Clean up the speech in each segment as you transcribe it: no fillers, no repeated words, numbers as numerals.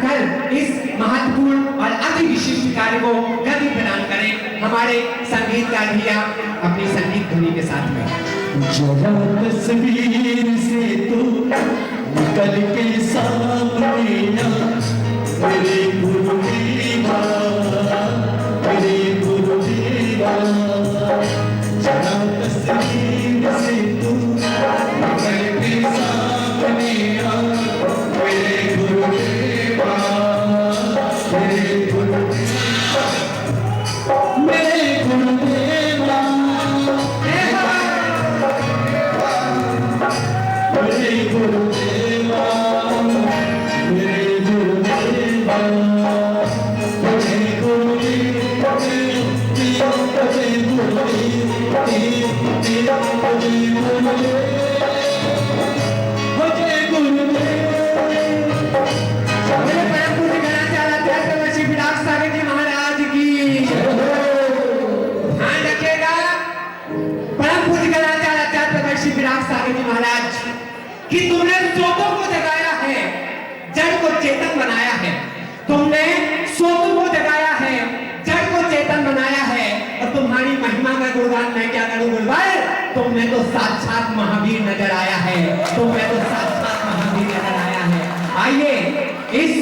कर इस महत्वपूर्ण और अति विशिष्ट कार्य को गति प्रदान करें हमारे संगीतकार भैया अपनी संगीत ध्वनि के साथ में। जरा तस्वीर से तू निकल के सामने आ, मेरे गुरुदेवा, मेरे गुरुदेवा। जरा तस्वीर से तू निकल के सामने आ, मेरे गुरुदेवा, मेरे गुरुदेवा, मेरे गुरुदेवा, मेरे गुरुदेवा, मेरे गुरुदेवा, मेरे गुरुदेवा, महाराज की ध्यान रखिएगा। परम पूज्य गणाचार्य विराट सागर जी महाराज कि तुमने सोतों को जगाया है, जड़ को चेतन बनाया है। तुमने सोतों को जगाया है, जड़ को चेतन बनाया है। और तुम्हारी महिमा का गुणगान मैं क्या करूं गुरुवार? तुम्हें तो साक्षात महावीर नजर आया है, तुम्हें तो साक्षात महावीर नजर आया है। आइए इस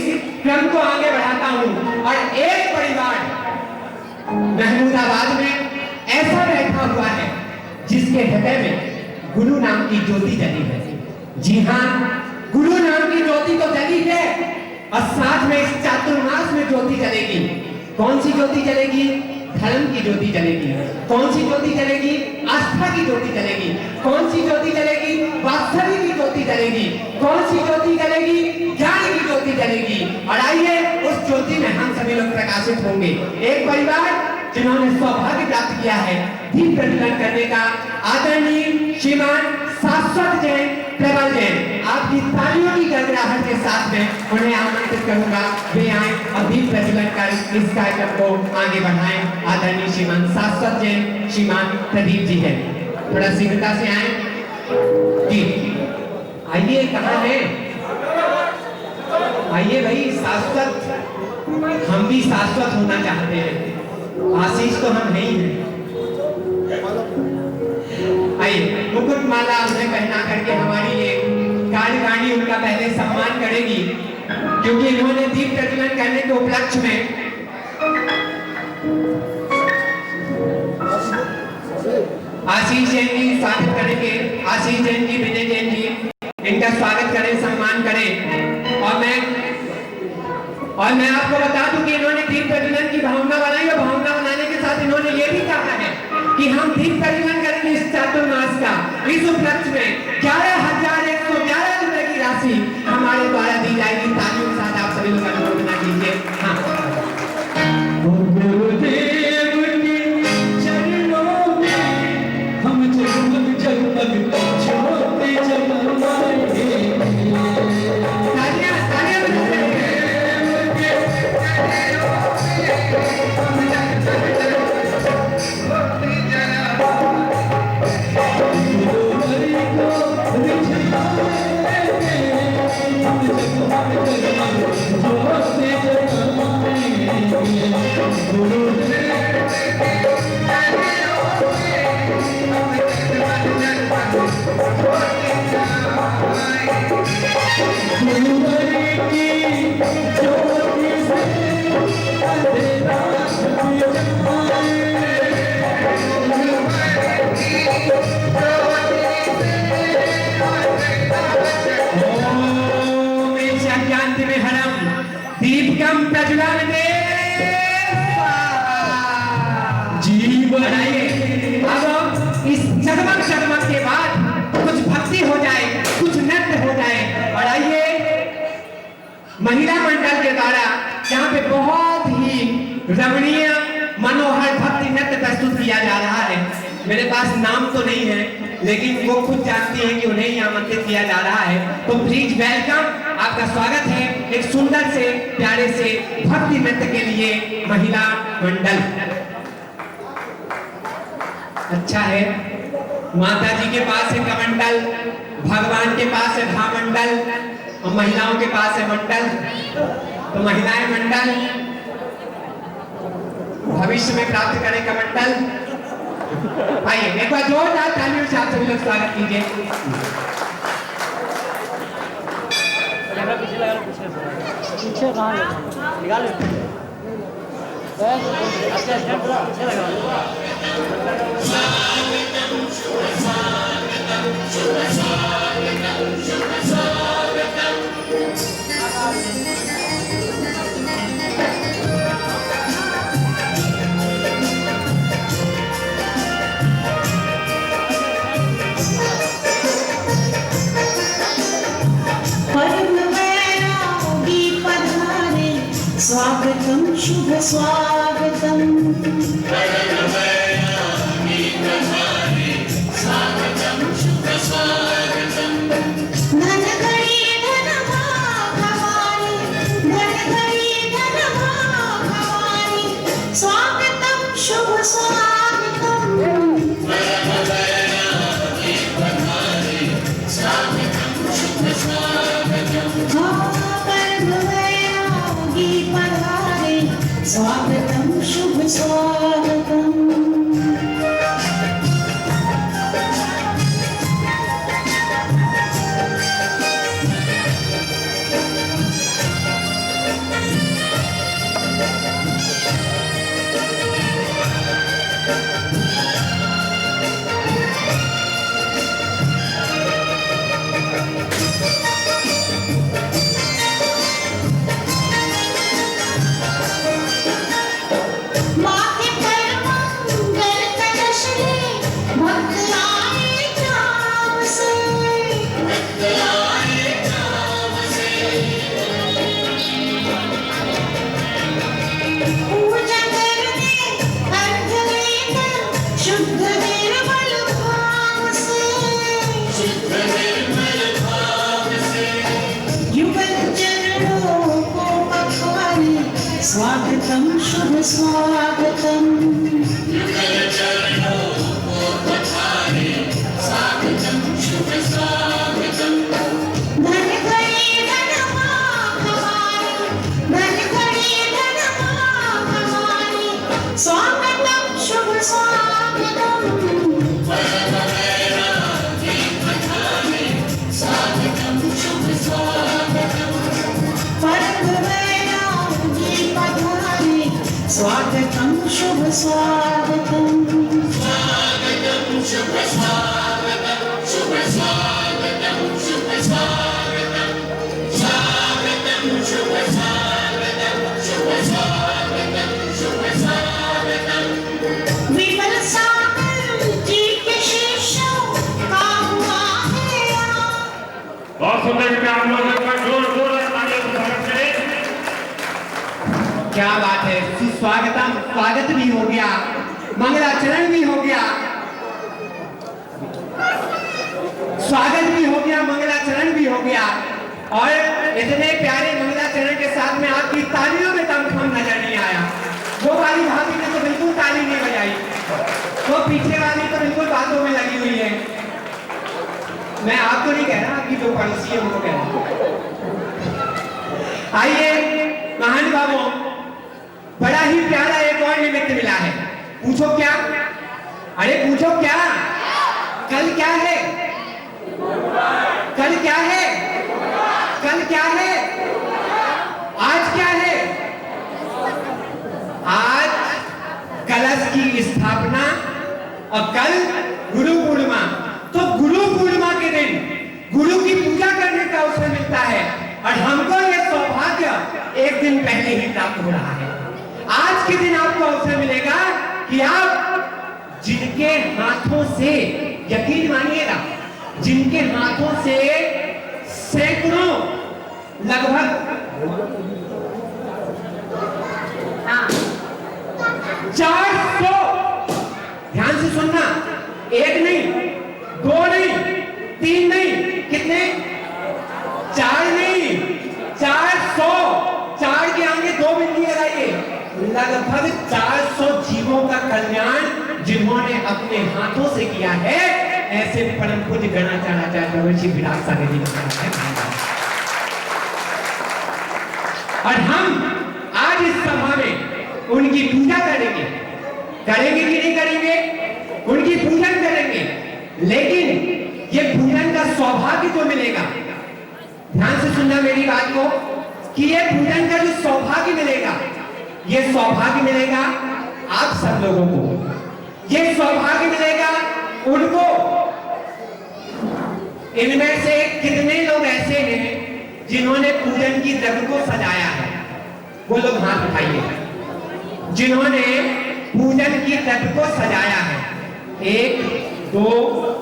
क्रम को आगे बढ़ाता हूं। और एक परिवार महमूदाबाद में ऐसा बैठा हुआ है जिसके हृदय में गुरु नाम की ज्योति जली है। जी हाँ, गुरु नाम की ज्योति तो जली है और साथ में इस चातुर्मास में ज्योति जलेगी। कौन सी ज्योति जलेगी? धर्म की ज्योति जलेगी। कौन सी ज्योति जलेगी? आस्था की ज्योति जलेगी। कौन सी ज्योति जलेगी? वात्सल्य की ज्योति जलेगी। कौन सी ज्योति जलेगी? ज्ञान की ज्योति जलेगी। और आइए उस ज्योति में हम सभी लोग प्रकाशित होंगे। एक परिवार जिन्होंने सौभाग्य प्राप्त किया है दीप प्रज्वलन करने का, आदरणीय श्रीमान शाश्वत जैन, प्रबल जैन, आपकी तालियों की गड़गड़ाहट के साथ में उन्हें आमंत्रित करूंगा वे आए और दीप प्रज्वलन कर इस कार्यक्रम को आगे बढ़ाएं। आदरणीय श्रीमान शाश्वत जैन, श्रीमान प्रदीप जी हैं, थोड़ा शीघ्रता से आए जी। आइए, कहाँ है? आइए भाई, शाश्वत, हम भी शाश्वत होना चाहते हैं। आशीष तो हम नहीं हैं। आइए, मुकुट माला उन्हें पहना करके हमारी ये कार्यकारिणी उनका पहले सम्मान करेगी, क्योंकि इन्होंने दीप प्रज्वलन करने के उपलक्ष्य में आशीष जैन जी स्वागत करेंगे। आशीष जैन जी, विजय जैन जी, इनका स्वागत करें, सम्मान करें। और मैं आपको बता दूं कि इन्होंने दीप प्रज्वलन की भावना बनाई और भावना बनाने के साथ इन्होंने ये भी कहा है कि हम दीप प्रज्वलन करेंगे इस चातुर्मास का। इस उपलक्ष्य में 11,111 रुपए की राशि हमारे द्वारा दी जाएगी। तालियों के साथ आप सभी लोग अनुमोदना कीजिए। हाँ, गुरुदेव के चरणों में हम जगमग जगमग ज्योति जगमगाएंगे। तालियां तालियां बजाते हैं। दीपकम प्रज्वलन जीवन। अब इस जगमग जगमग के बाद कुछ भक्ति हो जाए, कुछ नृत्य हो जाए। और आइए महिला मंडल के द्वारा यहाँ पे बहुत ही रमणीय मनोहर भक्ति नृत्य प्रस्तुत किया जा रहा है। मेरे पास नाम तो नहीं है, लेकिन वो खुद जानती है कि उन्हें ही आमंत्रित किया जा रहा है। तो प्लीज वेलकम, आपका स्वागत है एक सुंदर से प्यारे से भक्ति नृत्य के लिए महिला मंडल। अच्छा है, माता जी के पास है कमंडल, भगवान के पास है भामंडल और महिलाओं के पास है मंडल। तो महिलाएं मंडल, भविष्य में प्राप्त करें कमंडल। आइए एक बार जोरदार तालियों से आप सभी लोग स्वागत कीजिए। पीछे कहाँ निकाल पीछे लगा स्वागतम शुभ स्वागतम धन घड़ी धन भागवानी, धन घड़ी धन भागवानी, स्वागतम शुभ स्वागतम स्वागतम शुभ स्वागतम। स्वागतम शुभ स्वागतम धन घड़ी धन भागवानी, धन घड़ी धन भागवानी, स्वागतम शुभ स्वागतम स्वागतम शुभ स्वागतम स्वागतम शुभ स्वागतम शुभ स्वागतम शुभ स्वागतम स्वागतम शुभ स्वागतम शुभ स्वागतम शुभ स्वागतम विमल सागर जी के शिष्यों का हुआ है बहुत सुंदर में आप लोगों का जोर जोर तालियों से स्वागत करें। क्या बात है, सुस्वागतम, स्वागत भी हो गया, मंगलाचरण भी हो गया, स्वागत भी हो गया, मंगलाचरण भी हो गया। और इतने प्यारे मंगलाचरण के साथ में आपकी तालियों में दमखम नजर नहीं आया। वो वाली भाभी ने तो बिल्कुल ताली नहीं बजाई, वो पीछे वाली तो बिल्कुल बातों में लगी हुई है। मैं आपको नहीं कह रहा, आपकी जो पड़ोसी है उनको कह रहा हूं। आइए महान बाबू, बड़ा ही प्यारा एक और निमित्त मिला है। पूछो क्या? अरे पूछो क्या? कल क्या है? कल क्या है? कल क्या है? आज क्या है? आज कलश की स्थापना और कल गुरु पूर्णिमा। तो गुरु पूर्णिमा के दिन गुरु की पूजा करने का अवसर मिलता है और हमको यह सौभाग्य एक दिन पहले ही प्राप्त हो रहा है। आज के दिन आपको अवसर मिलेगा कि आप जिनके हाथों से, यकीन मानिएगा, जिनके हाथों से सैकड़ों, लगभग 400, ध्यान से सुनना, एक नहीं, दो नहीं, तीन नहीं, कितने? 4 नहीं, 400, 4 के आगे 2 बिंदी लगाइए। लगभग 400 जीवों का कल्याण जिन्होंने अपने हाथों से किया है, ऐसे परम पूज्य गणाचार्य विराट सागर जी ने। और हम आज इस सभा में उनकी पूजा करेंगे। करेंगे कि नहीं करेंगे? उनकी पूजन करेंगे, लेकिन ये पूजन का सौभाग्य जो मिलेगा, ध्यान से सुनना मेरी बात को, कि ये पूजन का जो सौभाग्य मिलेगा, ये सौभाग्य मिलेगा आप सब लोगों को। ये सौभाग्य मिलेगा उनको। इनमें से कितने लोग ऐसे हैं जिन्होंने पूजन की रथ को सजाया है? वो लोग हाथ उठाइए जिन्होंने पूजन की रथ को सजाया है। 1 2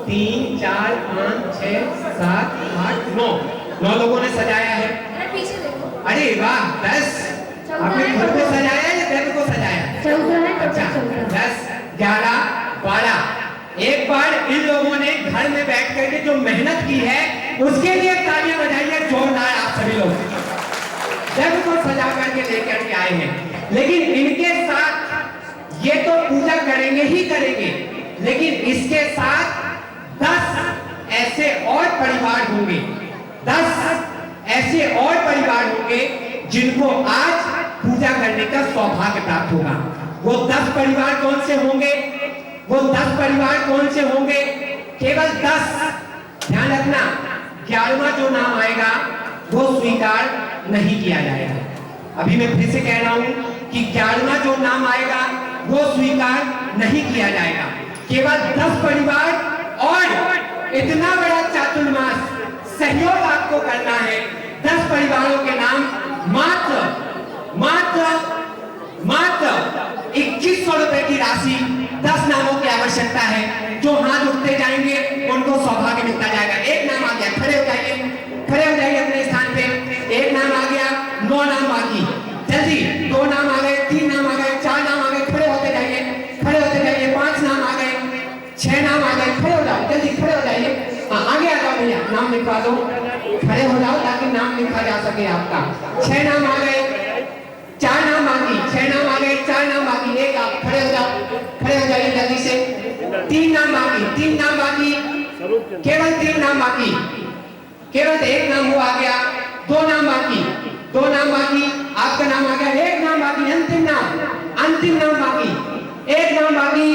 3 4 5 6 7 8 9 लोगों ने सजाया है। पीछे देखो। अरे वाह, 10। आपने घर को सजाया या रथ को सजाया? 14 है। अच्छा, 10 11 12। एक बार इन लोगों ने घर में बैठ करके जो मेहनत की है उसके लिए तालियां बजाइए जोरदार आप सभी लोग। रथ को सजा करके लेकर के आए हैं, लेकिन इनके साथ ये तो पूजा करेंगे ही करेंगे, लेकिन इसके साथ 10 ऐसे और परिवार होंगे, 10 ऐसे और परिवार होंगे जिनको आज पूजा करने का सौभाग्य प्राप्त होगा। वो 10 परिवार कौन से होंगे? वो 10 परिवार कौन से होंगे? केवल 10। ध्यान रखना, 11वां जो नाम आएगा वो स्वीकार नहीं किया जाएगा। अभी मैं फिर से कह रहा हूं कि 11वां जो नाम आएगा वो स्वीकार नहीं किया जाएगा। केवल 10 परिवार और इतना बड़ा चातुर्मास सहयोग आपको करना है। 10 परिवारों के नाम मात्र 2100 रुपए की राशि, 10 नामों की आवश्यकता है। जो हाथ उठते जाएंगे उनको सौभाग्य मिलता जाएगा। एक नाम आ गया, खड़े हो जाइए, खड़े हो जाइए अपने स्थान पे। एक नाम आ गया, 9 नाम बाकी, जल्दी। 2 नाम आ गए, 3 नाम आ गए, 4 नाम आ गए, खड़े होते जाइए, खड़े होते जाइए। 5 नाम आ गए, 6 नाम आ गए, खड़े हो जाओ, जल्दी खड़े हो जाइए। हाँ, आगे आ जाओ भैया, नाम लिखवा दो, खड़े हो जाओ ताकि नाम लिखा जा सके आपका। 6 नाम आ गए, 4 नाम बाकी, 6 नाम आ गए, 4 नाम बाकी, एक आप खड़े हो जाओ, खड़े हो जाइए जल्दी से। 3 नाम बाकी, 3 नाम बाकी, केवल 3 नाम बाकी, केवल 1 नाम वो आ गया। 2 नाम बाकी, 2 नाम बाकी, आपका नाम आ गया। 1 नाम बाकी, अंतिम नाम बाकी, 1 नाम बाकी,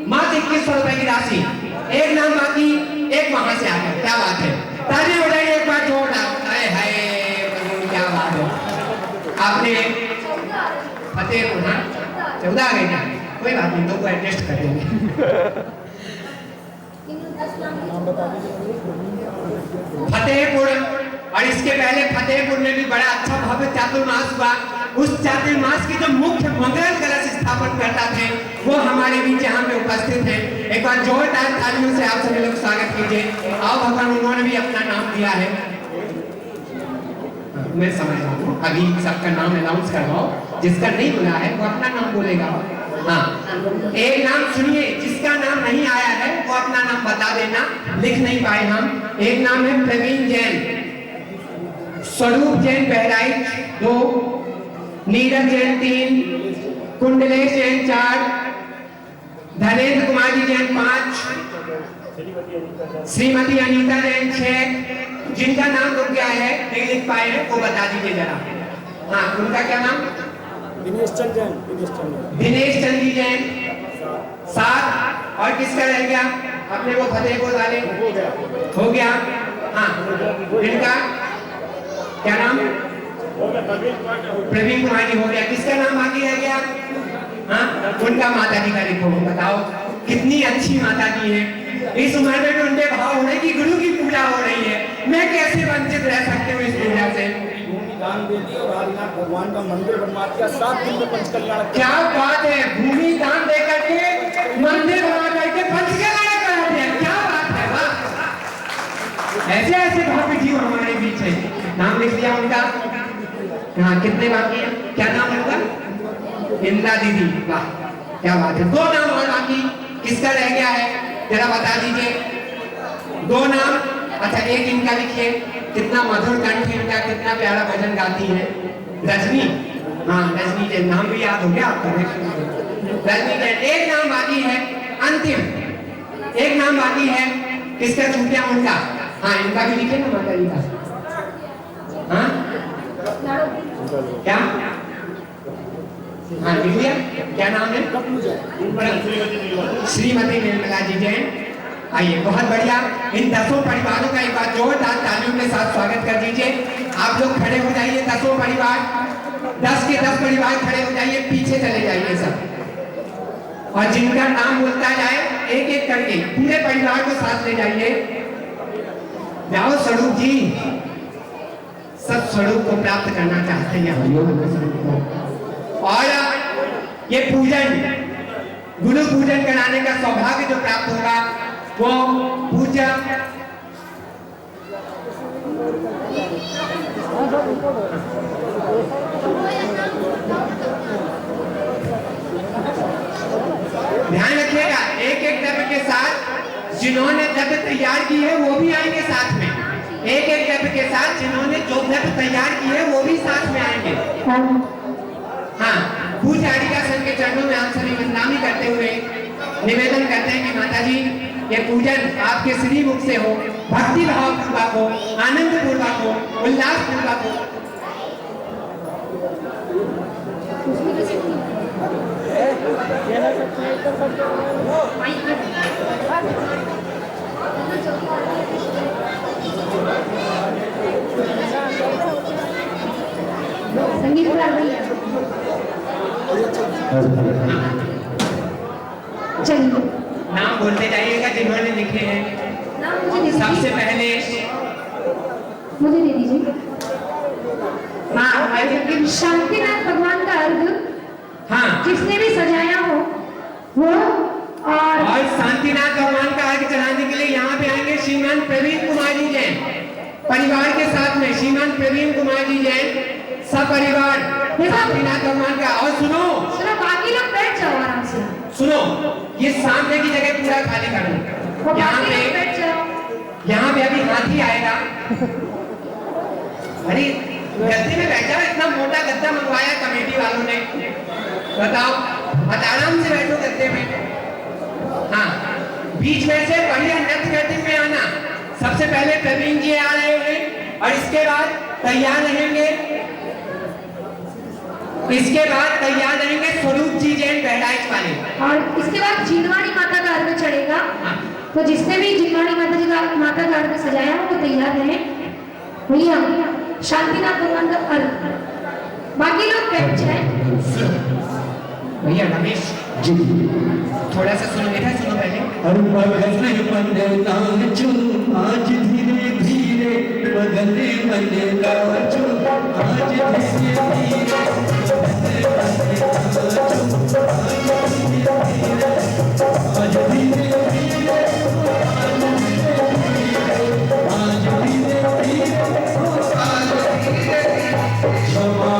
मात्र 2100 रुपए की राशि। 1 नाम बाकी, एक वहां से आ गया। क्या बात है, तालियां बजाइए एक बार जोरदार। हाय हाय, क्या बात है। आपने फतेहपुर, हाँ 14 आ गए क्या? कोई बात नहीं, 2 को एडजस्ट कर देंगे। फतेहपुर, और इसके पहले फतेहपुर में भी बड़ा अच्छा भव्य चातुर्मास हुआ। उस चातुर्मास की जो मुख्य मंगल कलश स्थापन करता थे वो हमारे बीच यहाँ पे उपस्थित है। एक बार जोरदार तालियों से आप सभी लोग स्वागत कीजिए। आओ भगवान, उन्होंने भी अपना नाम दिया है। मैं समझ रहा हूँ, अभी सबका नाम अनाउंस करवाओ। जिसका नहीं बोला है वो अपना नाम बोलेगा। हाँ, एक नाम सुनिए, जिसका नाम नहीं आया है वो अपना नाम बता देना, लिख नहीं पाए हम। एक नाम है प्रवीण जैन, स्वरूप जैन बहराइच 2, नीरज जैन 3, कुंडलेश जैन 4, धनेन्द्र कुमार जी जैन 5, श्रीमती अनीता जैन 6। जिनका नाम रुक गया है, नहीं लिख पाए हैं, वो बता दीजिए जरा। हाँ, उनका क्या नाम? दिनेश चंद जी जैन 7। और किसका रह गया? अपने वो फतेहपुर वाले हो गया। हाँ, इनका क्या नाम? प्रवीण कुमार जी हो गया। किसका नाम बाकी रह गया? हाँ, उनका माता जी का लिखो। बताओ कितनी अच्छी माता जी है। इस उम्र में भी उनके भाव हो रहे कि गुरु की पूजा हो रही है। मैं कैसे वंचित रह सकती हूँ इस पूजा से? दान दे दी और आदिनाथ भगवान का मंदिर बनवा दिया। 7 दिन में पंचकल्याण। क्या बात है, भूमि दान दे करके मंदिर बना करके पंचकल्याण करा दिया। क्या बात है, वाह। ऐसे ऐसे भव्य जीव हमारे बीच है। नाम लिख दिया उनका। हाँ, कितने बाकी है? क्या नाम है उनका? इंदिरा दीदी, वाह क्या बात है। 2 नाम और बाकी, किसका रह गया है जरा बता दीजिए। 2 नाम, अच्छा एक इनका लिखिए। कितना मधुर कंठ है इनका, कितना प्यारा भजन गाती है। रजनी, हाँ रजनी के नाम भी याद हो गया आपका। रजनी के 1 नाम बाकी है, अंतिम 1 नाम बाकी है। किसका छूट गया? उनका। हाँ, इनका भी लिखे ना माता जी का। हाँ, क्या? हाँ लिखिए, क्या नाम है? श्रीमती निर्मला जी जैन। आइए, बहुत बढ़िया। इन 10 परिवारों का एक बार जोरदार तालियों के साथ स्वागत कर दीजिए। आप लोग खड़े हो जाइए, 10 परिवार, 10 के 10 परिवार खड़े हो जाइए, पीछे चले जाइए सब। और जिनका नाम बोलता जाए एक एक करके पूरे परिवार को साथ ले जाइए। जाओ स्वरूप जी, सब स्वरूप को प्राप्त करना चाहते हैं और ये पूजन, गुरु पूजन कराने का सौभाग्य जो प्राप्त होगा वो पूजा ध्यान रखिएगा, एक एक द्रव्य के साथ जिन्होंने द्रव्य तैयार की है वो भी आएंगे साथ में। एक एक द्रव्य के साथ जिन्होंने जो द्रव्य तैयार की है वो भी साथ में आएंगे। हाँ, पूज्य हरिदासन के चरणों में आप सभी वंदनामी करते हुए निवेदन करते हैं कि माता जी ये पूजन आपके श्री मुख से हो, भक्ति भाव पूर्वक हो, आनंद पूर्वक हो, उल्लास पूर्वक हो। संगीत चलिए, नाम बोलते जाइएगा जिन्होंने लिखे हैं। नाम मुझे दे सबसे दीजिए, पहले मुझे दे दीजिए। हाँ, शांतिनाथ भगवान का अर्घ हाँ, जिसने भी सजाया हो वो, और शांतिनाथ भगवान का अर्घ चढ़ाने के लिए यहाँ पे आएंगे श्रीमान प्रवीण कुमार जी जैन परिवार के साथ में। श्रीमान प्रवीण कुमार जी जैन सपरिवार शांतिनाथ भगवान का। और सुनो, बाकी लोग बैठ जाओ आराम से। सुनो, ये सामने की जगह पूरा खाली कर दो। यहाँ पे अभी हाथी आएगा। अरे गद्दे में बैठा, इतना मोटा गद्दा मंगवाया कमेटी वालों ने, बताओ, आराम से बैठो गद्दे में। हाँ, बीच में से बढ़िया नृत्य करते हुए आना। सबसे पहले प्रवीण जी आ रहे हैं और इसके बाद तैयार रहेंगे, इसके बाद तैयार रहेंगे स्वरूप जी जैन बहराइच वाले। और इसके बाद जिनवाणी माता का अर्घ चढ़ेगा। तो जिसने भी जिनवाणी माता का अर्घ सजाया हो वो तैयार रहे। भैया शांतिनाथ भगवान का अर्घ, बाकी लोग बैठ जाए। भैया रमेश जी थोड़ा सा सुनो, मेरा सुनो पहले। आज धीरे धीरे बदले मन नाचो, आज धीरे धीरे आज धीरे धीरे क्षमा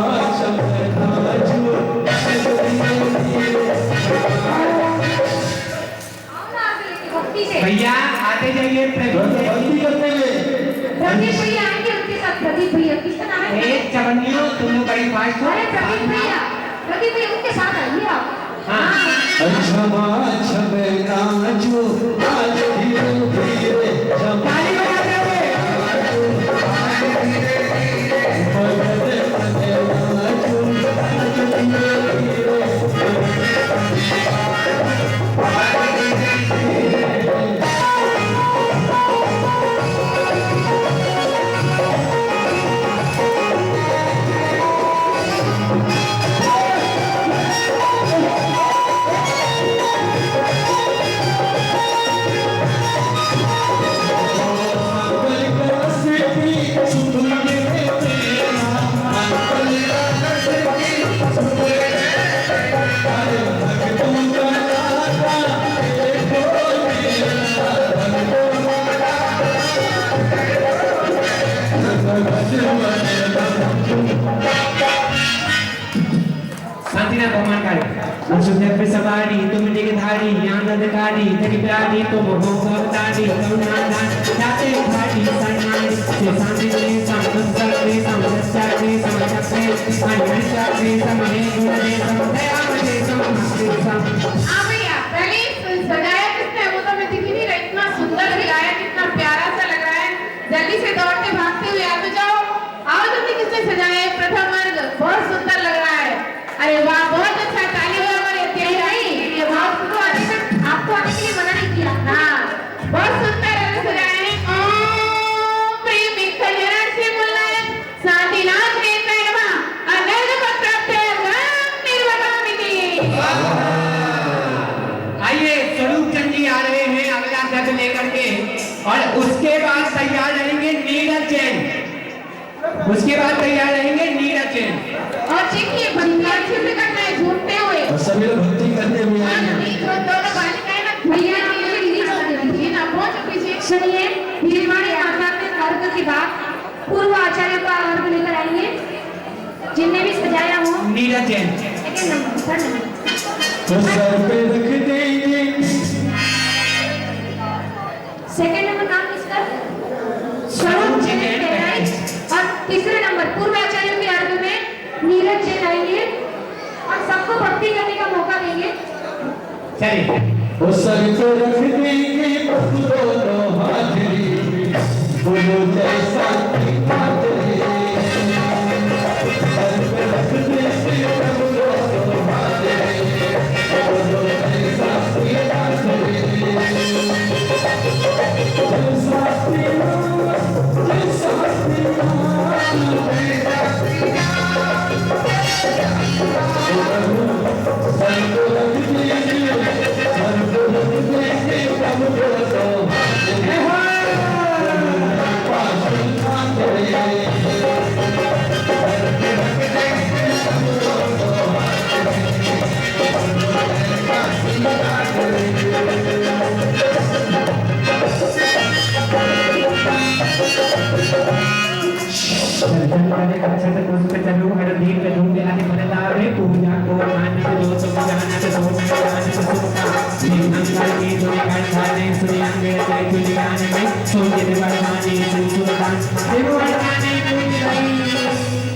भैया आते जाइए। प्रदीप भैया आएंगे, उनके साथ प्रदीप भैया, किसका नाम है? चवन्नियों, तुम लोग बड़ी फास्ट हो। अरे प्रदीप भैया उनके साथ आइए आप। क्षमा नाचो, आज धीरे धीरे ताली बजाते हुए। शांतिनाथ भगवान का सुंदर पे सवारी तुम डिगधारी आनंदकारी तेरी प्यारी तुम हो भवतारी करुणादान जाते भारी सन्नारी से शांति ने समझते समझते अनंतरे समहे गुण दे समदया दे समस्ते सम। हाँ भैया, पहले सजाया किसने, वो तो मैं दिख ही नहीं रहा, इतना सुंदर सजाया, कितना प्यारा सा लग रहा है। जल्दी से दौड़ते भागते हुए आ तो जाओ, आओ जल्दी, किसने सजाया है? प्रथम वर्ग आइए स्वरूप चंद जी आ रहे हैं अगला दर्द लेकर के, और उसके बाद तैयार रहेंगे नीरज जैन। उसके बाद तैयार रहेंगे नीरज जैन। और देखिए भक्ति अच्छे से करना है, झूमते हुए। और सभी लोग भक्ति करते हुए हाँ, आएंगे। नहीं, जो दोनों बालिकाएं ना भैया ये रिलीज कर दीजिए ना पहुंचो पीछे। सुनिए, निर्वाणी माता के अर्घ के बाद पूर्व आचार्य का अर्घ लेकर आएंगे, जिनने भी सजाया हो। Neeraj Jain. Second number, third number. तो सर पे रख देंगे। सेकंड नंबर नाम किसका? स्वरूप जैन कहलाई। और तीसरे नंबर पूर्व आचार्य के अर्घ में नीरज जैन आएंगे और सबको भक्ति करने का मौका देंगे। चलिए वो सर पे रख देंगे दोनों हाथरी, बोलो जैसा की हाथरी। सर पे रख देंगे दोनों हाथरी, बोलो जैसा की हाथरी। जैसा की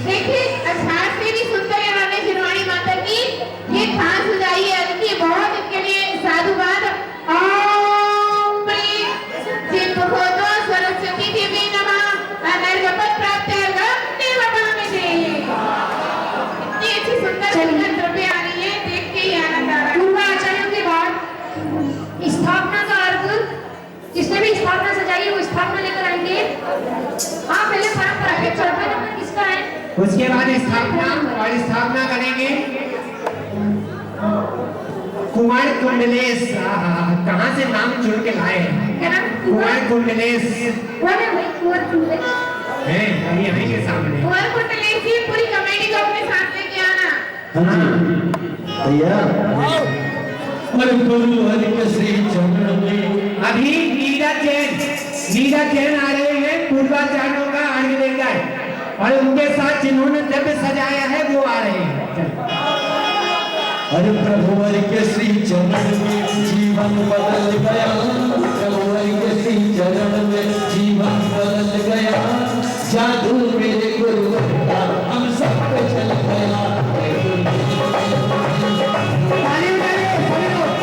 देखिए अर्थात से भी सुंदर है शिरवाणी माता की ये खास सजाई है, इनकी बहुत इनके लिए साधुवाद। ओम प्रीं जिह्वतो सरस्वती देवी नमः अनर्गपत प्राप्त गम्य वपामिते। इतनी अच्छी सुंदर सुंदर द्रव्य आ रही है, देख के ही आनंद आ रहा है। पूर्व आचार्यों के बाद स्थापना का अर्घ, जिसने भी स्थापना सजाई है वो स्थापना लेकर आएंगे। हाँ, पहले परंपरा के चौथा नंबर किसका है? उसके बाद स्थापना, और स्थापना करेंगे कुमार कुंडलेश। कहाँ से नाम चुन के लाए हैं? क्या नाम? कुमार कुंडलेश कौन है भाई? कुंवर कुंडलेश। है अभी यहीं के सामने। कुंवर कुंडलेश जी पूरी कमेटी को अपने साथ लेके आना। हाँ जी भैया। और गुरु हरि के श्री चरण में अभी नीरज जैन आ रहे हैं पूर्वाचार्यों का अर्घ लेकर, और उनके साथ जिन्होंने द्रव्य सजाया है वो आ रहे हैं। अरे प्रभु हरि के श्री चरण में जीवन बदल गया। प्रभु हरि के श्री चरण में जीवन बदल गया। जादू मेरे गुरु का हम सब पे चल गया। ताली बजाइए, सभी लोग।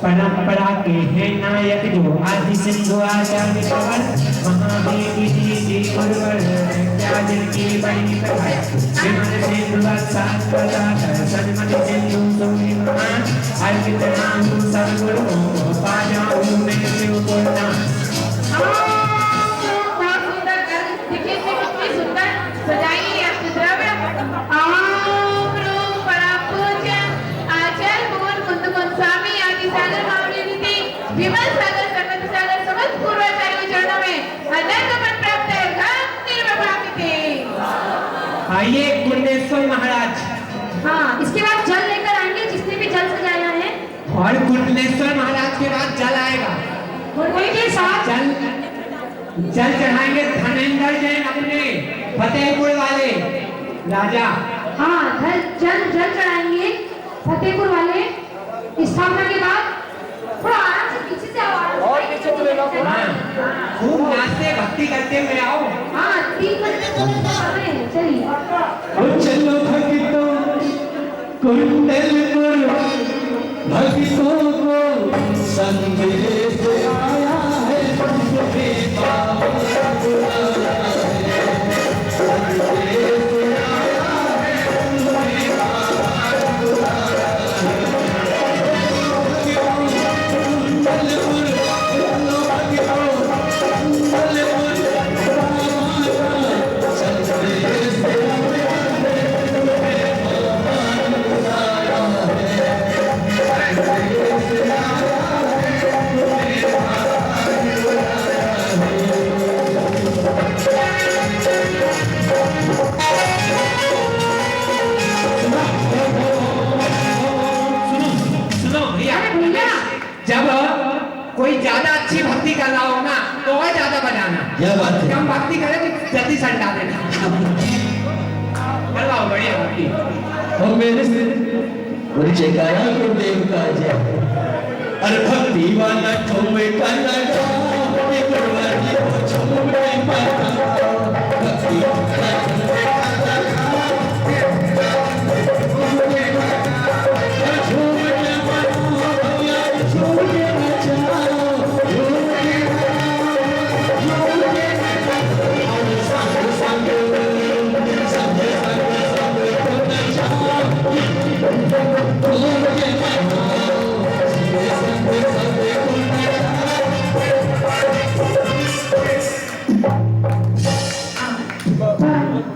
परंपरा के हैं नायक जो आदि सिंधु आचार्य कवर महावीर जी गुरुवर क्या दिल की बड़ी प्रभा विमल सिंधु सात प्रदा सन्मति सिंधु सोनी महान अर्पित नाम सद्गुरु पाजाऊ में शिव पूर्णा। बहुत सुंदर देखिए कितनी सुंदर सजाई है आपकी द्रव्य। ओम रूम परापूज्य आचार्य भगवान कुंद स्वामी आदि सागर मामले नीति विमल सागर सर्वत सागर समस्त पूर्वाचार्य के चरणों में अनर्गपन प्राप्त है गम्य वपामिते। आइए कुंडेश्वर महाराज। हाँ, इसके बाद जल लेकर आएंगे, जिसने भी जल सजाया है। और कुंडेश्वर महाराज के बाद जल आएगा। और उनके साथ जल जल चढ़ाएंगे धनेंद्र जैन अपने फतेहपुर वाले राजा। हाँ, जल चढ़ाएंगे फतेहपुर वाले। स्थापना के बाद थोड़ा आराम से पीछे से आओ, और पीछे चले जाओ थोड़ा। हाँ, खूब नाचते भक्ति करते हुए आओ। हाँ, 3 बजे तक आ रहे हैं, चलिए। ओ चलो भक्तों कुंडलपुर भक्तों को संदेश आया है तुम्हें पावन बुलाया है, संदेश आया है तुम्हें पावन बुलाया है। कुंडलपुर भक्तों कुंडलपुर संदेश आया है तुम्हें पावन बुलाया है। सुनो भैया, अरे भैया, जब कोई ज्यादा अच्छी भक्ति कर रहा हो ना तो और ज्यादा बजाना। क्या बात है? कम भक्ति करे तो जल्दी सटा देना। करवाओ बढ़िया भक्ति। और मेरे और जयकारा को देव का जय। अरे भक्ति वाला ठोमे का लगा ये गुरुवारी को झूमे माता भक्ति वाला ठोमे का लगा झूमे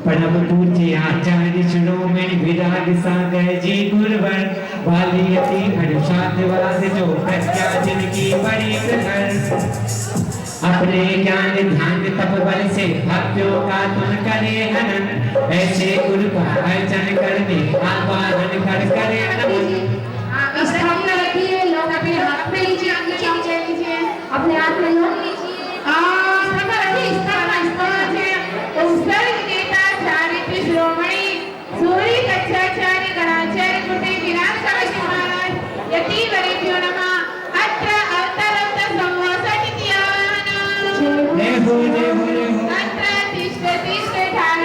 परम पूज्य आचार्य शिरोमणि विराग सागर जी गुरुवर वाली अति अनुषाद वास जो प्रज्ञा जिनकी बड़ी प्रखर अपने ज्ञान ध्यान तप बल से भक्तों का तुम करे हनन ऐसे गुरु का अर्चन करने आवाहन कर करे नमन। स्थापना रखिए, लोग अपने हाथ में लीजिए, नीचे लीजिए, अपने हाथ में लोग लीजिए। स्थापना रखिए, स्थापना शिरोमणि सूर्य कक्षाचार्य गणाचार्य कुटे विराट सविष्ट महाराज यति वरेभ्यो नमः अत्र अवतरत संवासटित्यान जय हो जय हो जय हो अत्र तिष्ठ ठाण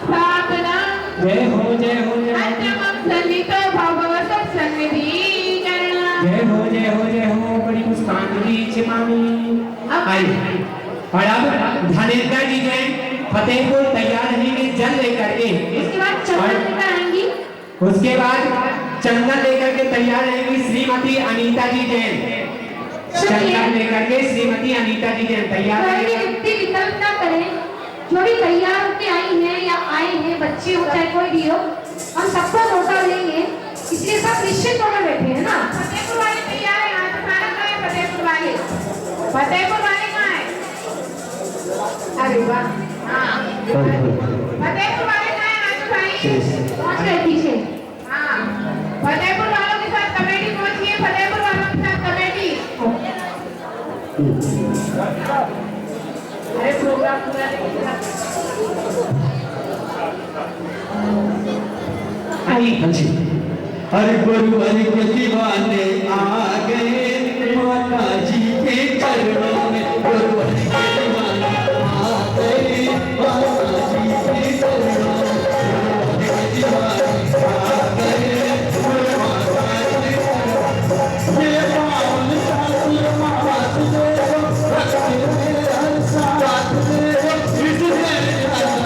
स्थापनम् जय हो जय हो जय अत्र मम सन्निधौ भगवत सन्निधिकरणम् जय हो बड़ी पुष्पांजलि छिमामी। आइए और अब धनेंद्र जी जैन फतेहपुर तैयार रहेंगे जल लेकर के। इसके बाद चंदन लेकर आएंगी। उसके बाद चंदन लेकर के तैयार रहेंगी श्रीमती अनीता जी जैन। चंदन लेकर के श्रीमती अनीता जी जैन तैयार कोई रहेंगे। भी व्यक्ति विकल्प ना करें, जो भी तैयार होके आई है या आए हैं, बच्चे हो चाहे कोई भी हो, हम सबको मौका देंगे, इसलिए सब निश्चित होकर बैठे हैं ना। फतेहपुर वाले तैयार है, हाथ उठाना करें। फतेहपुर वाले कहाँ है? अरे वाह, हाँ फतेहपुर वाले कहाँ है? हाथ उठाइए। पहुंच गए पीछे। हाँ फतेहपुर वालों के साथ कमेटी पहुंची है। फतेहपुर वालों के साथ कमेटी। अरे प्रोग्राम पूरा हर गुरुवर के दीवाने आ गए माता जी के चरणों में। गुरुवर के दीवाने आ गए माता जी के चरणों में। गुरुवर के दीवाने आ गए माता जी के चरणों में। ये पावन शास्त्र मात देखो रखते हर साथ देखो इसने गुरुवर के दीवाने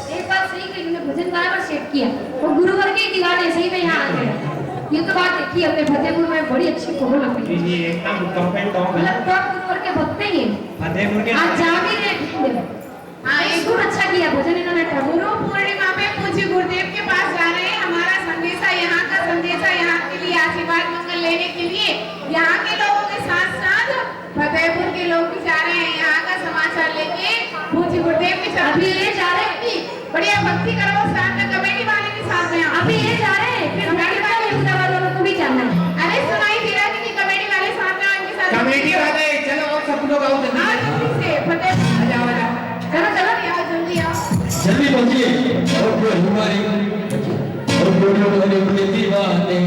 एक बार श्री कृष्ण ने भजन गाया और सेट किया, वो गुरुवर के दीवाने सही में यहाँ आ गए। ये तो बात देखी अपने फतेहपुर में बड़ी अच्छी खबर लगी। जी एकदम टॉप एंड टॉप है मतलब टॉप गुरुवर के भक्त ही हैं। फतेहपुर के। आज जा भी रहे। हाँ, एक गुण अच्छा किया भजन इन्होंने। गुरु पूर्णिमा पे पूज्य गुरुदेव के पास जा रहे हैं। हमारा संदेशा यहाँ का संदेशा यहाँ के लिए आशीर्वाद मंगल लेने के लिए यहाँ के लोगों के साथ साथ फतेहपुर के लोग भी जा रहे हैं यहाँ का समाचार लेने चलो अभी ये जा रहे हैं बढ़िया भक्ति करो साथ में कमेटी वाले के साथ में अभी ये जा रहे हैं, फिर कमेटी वाले मुर्दाबाद वालों को भी जाना है। अरे सुनाई दे रहा कि कमेटी वाले साथ में उनके साथ कमेटी वाले चलो और सब लोग आओ जल्दी हाँ जल्दी से फतेह आ जाओ आ जाओ चलो चलो आओ जल्दी आओ जल्दी पहुंचिए और जो हमारी और बोलो हमारे अपने दीवाने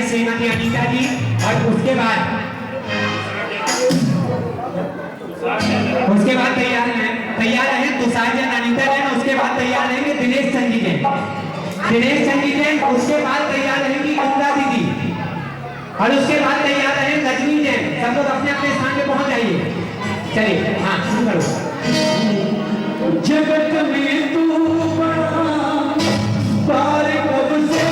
श्रीमती अनीता जी और उसके बाद तैयार है तुषार जैन, अनीता जैन, उसके बाद तैयार रहेंगे दिनेश चंद जी जैन, उसके बाद तैयार रहेंगी गंगा दीदी और उसके बाद तैयार रहे रजनी जैन। सब लोग अपने अपने स्थान पे पहुंच जाइए। चलिए हाँ शुरू करो। जगत में तू बड़ा पार कब से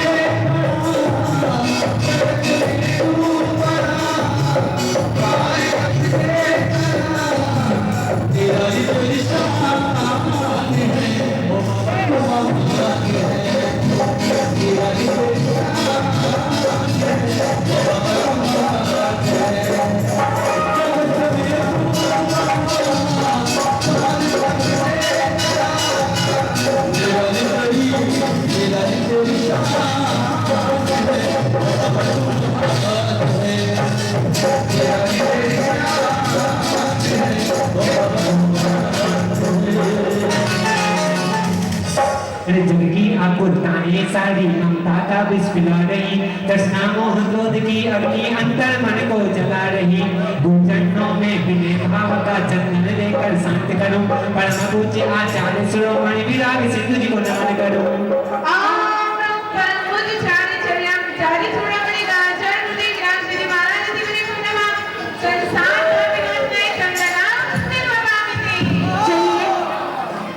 जिंदगी आपको ताने सारी ममता का विष पिला रही, तृष्णा मोह क्रोध की अग्नि अंतर मन को जला रही। गुंजनों में बिने भाव का चंदन लेकर शांत करूं, परम पूज्य आचार्य शिरोमणि विराग सिंधु जी को नमन करूं।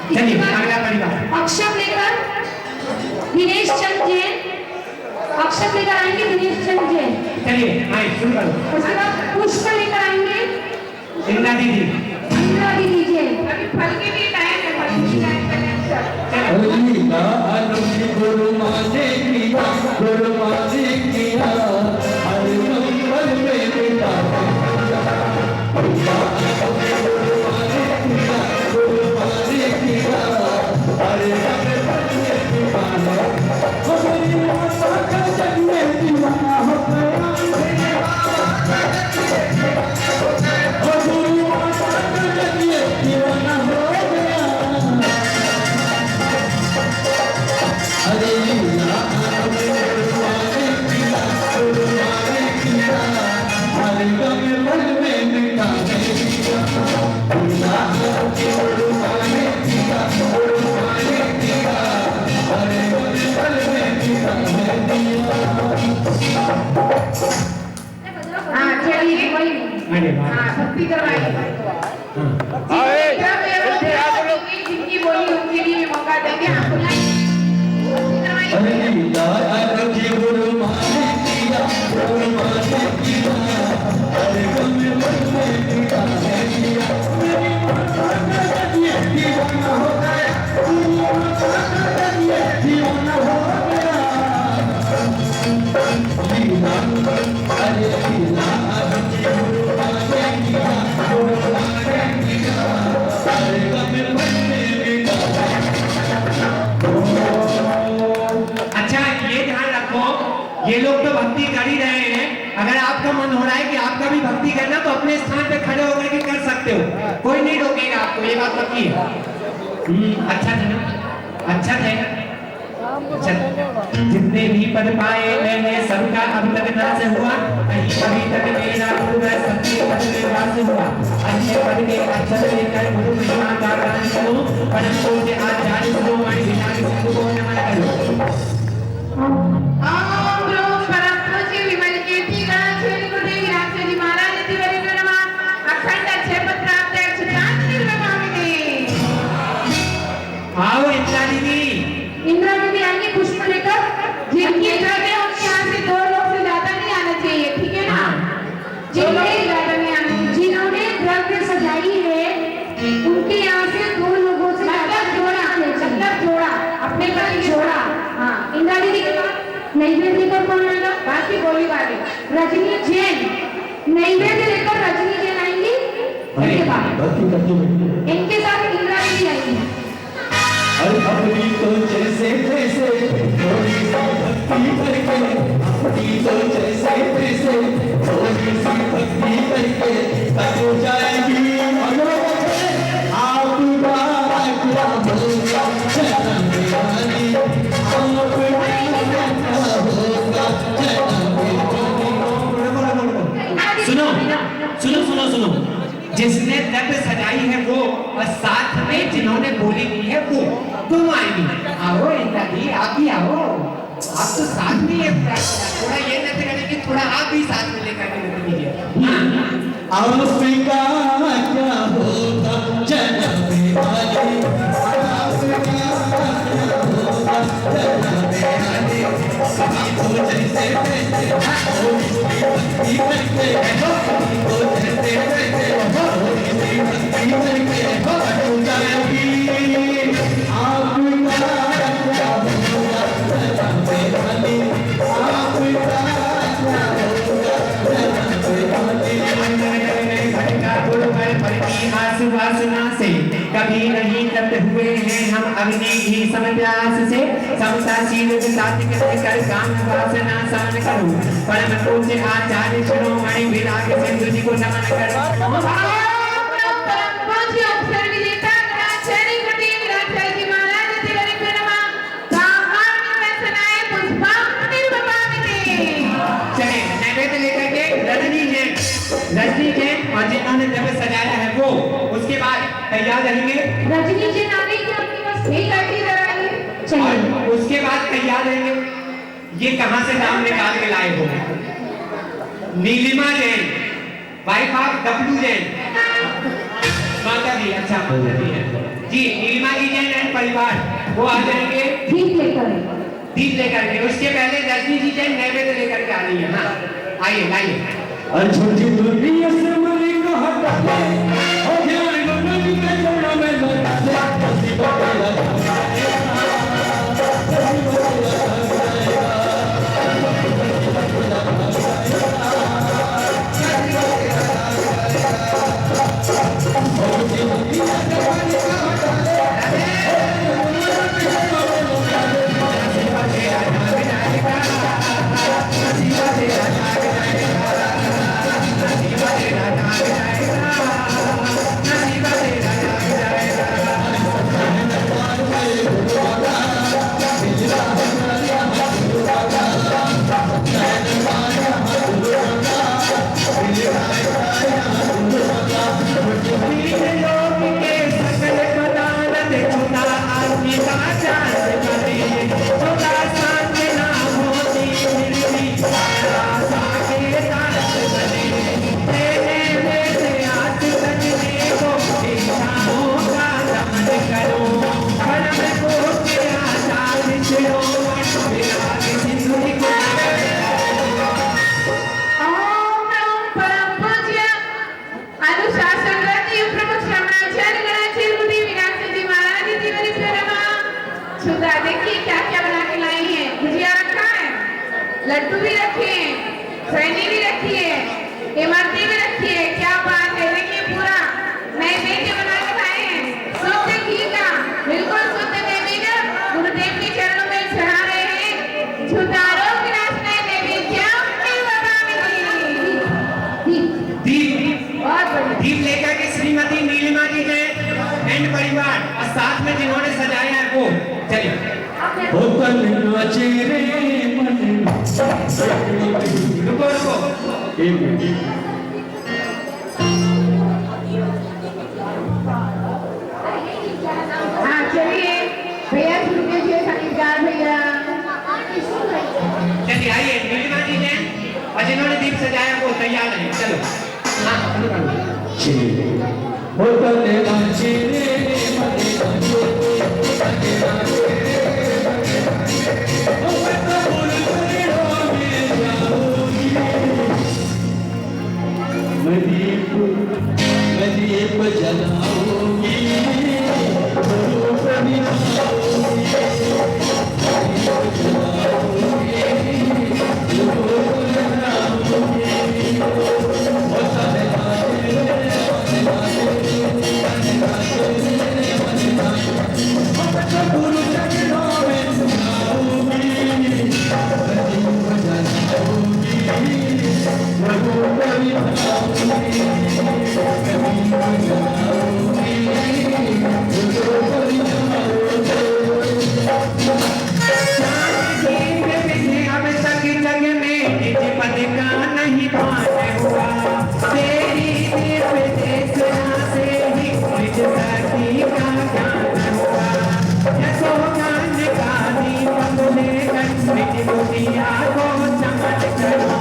चलिए अगला परिवार अक्षत लेकर दिनेश चंद जैन, अक्षत लेकर आएंगे दिनेश चंद जैन। चलिए आए शुरू करो। उसके बाद पुष्प लेकर आएंगे इंदिरा दीदी जैन। अभी फल के लिए टाइम है, फल के टाइम पे लीला अनुजी गुरु माने किया, गुरु माने किया हर मंगल में बेटा अरे वाह भक्ति करवाइए। जिनकी बोली उनके लिए मौका देंगे। आप बुलाइए लीला अनुजी गुरु माने किया, गुरु माने किया हर मंगल में बेटा किया। मेरी माता ये दीवाना हो गया, दीवाना हो गया। ये लोग तो भक्ति कर ही रहे हैं। अगर आपका मन हो रहा है कि आपका भी भक्ति करना तो अपने स्थान पे खड़े होकर के कर सकते हो, कोई नहीं रोकेगा आपको, ये बात पक्की है। अच्छा था ना, अच्छा था। अच्छा, जितने भी पद पाए मैंने सबका अब तक नाश हुआ, कहीं अभी तक मेरा गुरु है सत्य पद में वास हुआ। अन्य पद के अक्षर लेकर गुरु महिमा का गान करो, परम पूज्य आचार्य शिरोमणि विनायक सिंह को नमन करो। ओम ब्रह्म परम पूज्य विमल कीर्ति गणाचार्य गुरुदेव विराजते जी महाराज तिवारी को नमः। अखंड अच्छे पद प्राप्त है सुजान निर्वाह आओ इंद्रा दीदी। इंदिरा दीदी आएंगी पुष्प लेकर। जिनकी घर में उनके यहाँ से 2 लोग से ज्यादा नहीं आना चाहिए, ठीक है ना? जिन्होंने ज्यादा नहीं आना चाहिए। जिन्होंने द्रव्य सजाई है उनके यहाँ से 2 लोगों से मतलब जोड़ा अपने पति छोड़ा। हाँ, इंदिरा दीदी के बाद नैवेद्य लेकर कौन आएगा? बाकी बोली वाले रजनी जैन नैवेद्य लेकर रजनी जैन आएंगी। इनके बाद इनके साथ इंदिरा दीदी आएंगी। और अपनी तो जैसे तैसे थोड़ी सी भक्ति करके, अपनी तो जैसे तैसे थोड़ी सी भक्ति करके कट जाएगी आपका क्या होगा जन्म बेगानी, आपका क्या होगा जन्म बेगानी। सुनो सुनो सुनो सुनो, जिसने द्रव्य सजाई है वो और साथ में जिन्होंने बोली दी है वो दोनों आएंगी। आओ इंद्रा दी, आप भी आओ। आप तो साथ में ये थोड़ा ये नृत्य करें कि थोड़ा आप भी साथ में लेकर के नृत्य कीजिए। आपका क्या होगा जन्म बेगानी, आपका क्या होगा जन्म बेगानी। सभी तो जैसे तैसे थोड़ी सी भक्ति करके, सभी तो जैसे तैसे थोड़ी सी भक्ति करके कट जाएगी आपका क्या होगा जन्म बेगानी, आपका क्या होगा जन्म बेगानी। वासना से कभी नहीं तप्त हुए हैं हम अग्नि घी सम प्यास से, समताशील सात्विक कर काम वासना सहन करो, परम पूज्य आचार्य शिरोमणि विराग सिंधु जी को नमन करो। परम पूज्य अवसर विजेता गणाचार्य गुरुदेव विराजते जी महाराज तिवारी को नमः। कामाग्नि व्यसनाय पुष्पांजलिर्भवामिते। चले नैवेद्य लेकर के रजनी जैन और जिन्होंने द्रव्य सजाया है वो, उसके बाद तैयार रहेंगे। रजनी जैन आ गई क्या आपके पास? ठीक है, ठीक है। चलिए और उसके बाद तैयार रहेंगे। ये कहाँ से नाम निकाल के लाए हो? Nilima Jain, wife of W Jain, माता जी। अच्छा माता जी है जी। नीलिमा जी जैन एंड परिवार वो आ जाएंगे ठीक लेकर। दीप लेकर के। उसके पहले रजनी जी जैन नैवेद्य लेकर के आ रही है। हाँ आइए लाइए। झूठी दुनिया से मरी को हटा ले, ओ ध्यान गगन के जोड़ा में लगा ले, कभी बदला लड्डू भी रखे हैं, सैनी भी रखी है, इमरती भी रखी है। क्या बात है, देखिए पूरा नैवेद्य बना के लाए हैं, शुद्ध घी का, बिल्कुल शुद्ध नैवेद्य गुरुदेव के चरणों में चढ़ा रहे हैं। झुतारों की नाचना रुको रुको एक मिनट हाँ चलिए भैया शुरू कीजिए संगीतकार भैया। चलिए आइए नीलिमा जी ने और जिन्होंने दीप सजाया वो तैयार है चलो हाँ शुरू करो होतले नाचे रे मने नाचे मने नाचे ओ मैं बोल तेरो में जाऊंगी मैं दीप जलाऊंगी गुरु को मिलाऊंगी गुरु को मिलाऊंगी होतले नाचे रे मने नाचे गुरु चरणों में जाऊंगी दीप जलाऊंगी प्रभु को मिलाऊंगी अब तक जग में निज पद का नहीं पान हुआ तेरी दीप देखना से ही निज सखी का ज्ञान हुआ यशो ज्ञान का दीपक लेकर निज बुद्धिया को चमक करो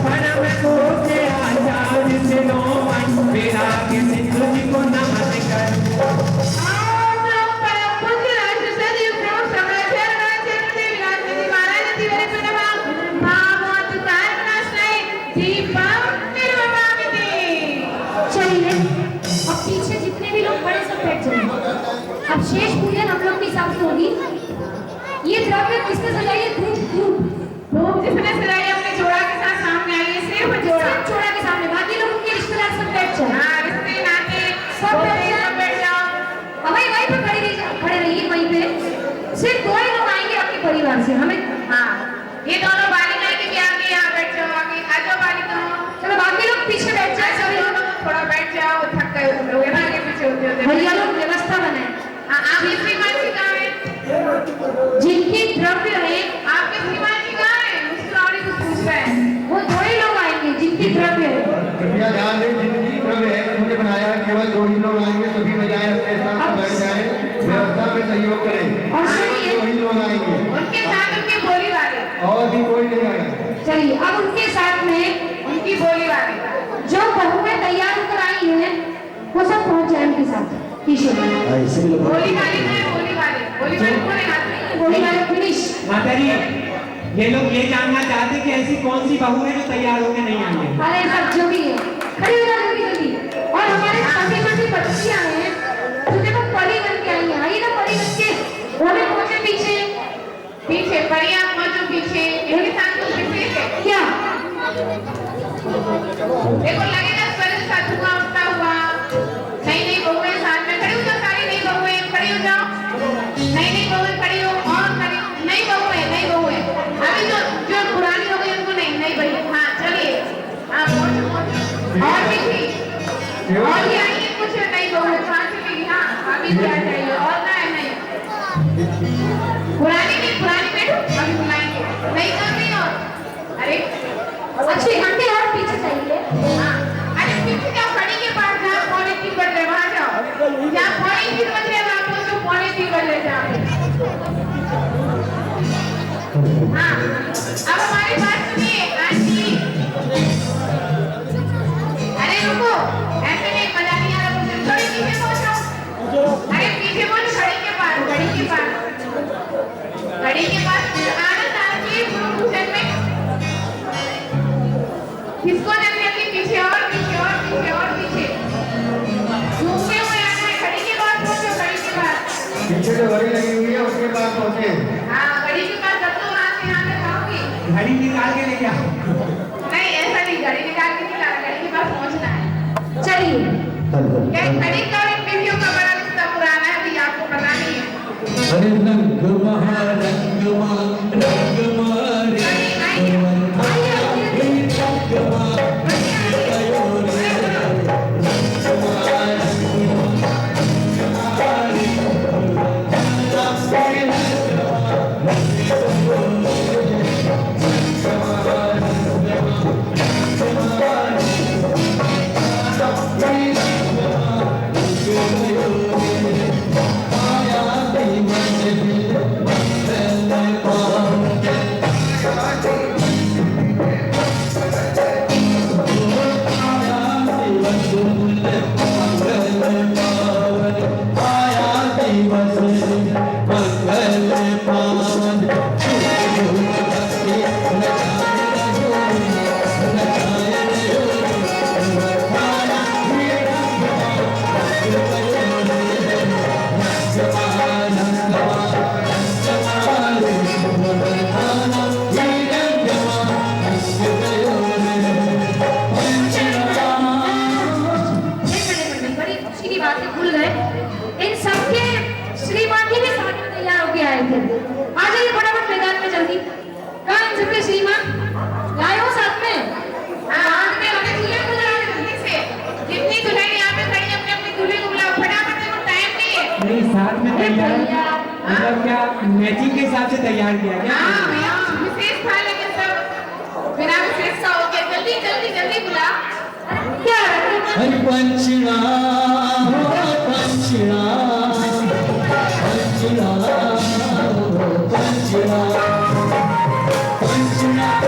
परम पूज्य आचार्य से लो मन मेरा किसी तुझको नमन करो चलिए अब पीछे जितने भी लोग खड़े सब बैठ जाइए। अब शेष पूजन हम लोग के हिसाब से होगी। ये द्रव्य किसने सजाई है? धूप जिसने सजाई अपने जोड़ा के साथ सामने आइए, सिर्फ जोड़ा के सामने, बाकी लोग उनके रिश्तेदार सब बैठ जाए। हाँ रिश्ते नाते सब बैठ जाओ। अब वहीं पर खड़े रहिए वहीं पे। सिर्फ दो ही लोग आएंगे आपके परिवार से। हमें हाँ ये दोनों बालिकाएं भी आगे यहाँ बैठ जाओ, आगे आ जाओ बालिकाओं। चलो बाकी लोग पीछे बैठ जाए। सभी लोग थोड़ा बैठ जाओ, थक गए तुम लोग, आगे पीछे होते भैया लोग व्यवस्था बनाए। हाँ आप श्रीमान जी कहाँ हैं? जिनकी द्रव्य है आपके श्रीमान जी कहाँ हैं? मुझसे और ही कुछ पूछ रहे हैं। वो दो ही लोग आएंगे जिनकी द्रव्य है। कृपया ध्यान दें जिनकी द्रव्य है उन्होंने बनाया केवल दो ही लोग आएंगे, सभी बजाय अपने साथ बैठ जाए, व्यवस्था में सहयोग करें। और सुनिए दो ही लोग आएंगे उनके साथ उनके बोली वाले, और भी कोई नहीं आएगा। चलिए अब उनके साथ में उनकी बोली वाले जो बहुएं तैयार होकर आई हैं वो सब पहुंच जाए उनके साथ पीछे। बोली वाले बोली वाले पूरे हाथ में बोली वाले फिनिश। माता जी ये लोग ये जानना चाहते कि ऐसी कौन सी बहू है जो तैयार होकर नहीं आई है। अरे सब जो भी है खड़ी हो जाओ जल्दी जल्दी। और हमारे छोटी छोटी बच्चियां हैं जो देखो परी बन के आई हैं। आइए ना परी बन के बोले पहुंचे पीछे। पीछे परिया मौजूद पीछे इनके साथ कुछ विशेष है क्या देखो लगेगा स्वर के साथ धुआं उठता हुआ। नई बहुएं साथ में खड़ी हो जाओ, सारी नई बहुएं खड़ी हो जाओ, नई बहुएं खड़ी हो और खड़ी नई बहुएं अभी जो पुरानी हो गई उनको नहीं नई भैया। हाँ चलिए हाँ पहुंचो और भी थी और भी आई है कुछ नई बहुएं कहाँ से मिली। हाँ अभी भी आ जाइए और ना है नहीं पुरानी बैठो अभी बुलाएंगे नहीं कर रही हो। अरे अच्छी घंटे और पीछे चाहिए। हाँ अरे पीछे जाओ खड़ी के पास जहाँ पौने 3 बज रहे वहाँ जाओ, जहाँ पौने 3 बज रहे वहाँ पहुँचो, पौने 3 बज रहे जहाँ पे। हाँ अब हमारी बात सुनिए आंटी। अरे रुको ऐसे नहीं मजा नहीं आ रहा, मुझे थोड़ी पीछे पहुँचो। अरे पीछे पहुँचो घड़ी के पास आनंद आंटी पूजन में किसको जल्दी जल्दी पीछे और पीछे और पीछे और पीछे घूमते हुए आना है। घड़ी के पास पहुँचो, घड़ी के पास। पीछे जो घड़ी लगी हुई है उसके पास पहुंचे। हाँ घड़ी के पास जब तो वहाँ से यहाँ तक आओगी घड़ी निकाल के लेके आओ। नहीं ऐसा नहीं, घड़ी निकाल के नहीं लाना, घड़ी के पास पहुँचना है। चलिए क्या घड़ी का और इन पीढ़ियों का बड़ा रिश्ता पुराना है अभी आपको पता नहीं है। अरे रंग मारे चलिए जाएगी। कहाँ इन सबके श्रीमान लाए हो साथ में? हाँ, मैं अपने दूल्हे को बुला रही हूँ, जल्दी से। जितनी दुल्हन यहाँ पे खड़ी है, अपने अपने दूल्हे को बुलाओ, फटाफट, देखो टाइम नहीं है। नहीं साथ में तैयार मतलब क्या मैचिंग के हिसाब से तैयार किया क्या? हाँ, भैया, विशेष था लेकिन सब बिना विशेष का हो गया। जल्दी जल्दी जल्दी बुला। क्या हर पंचना पंचना पंचना पंचना पंचना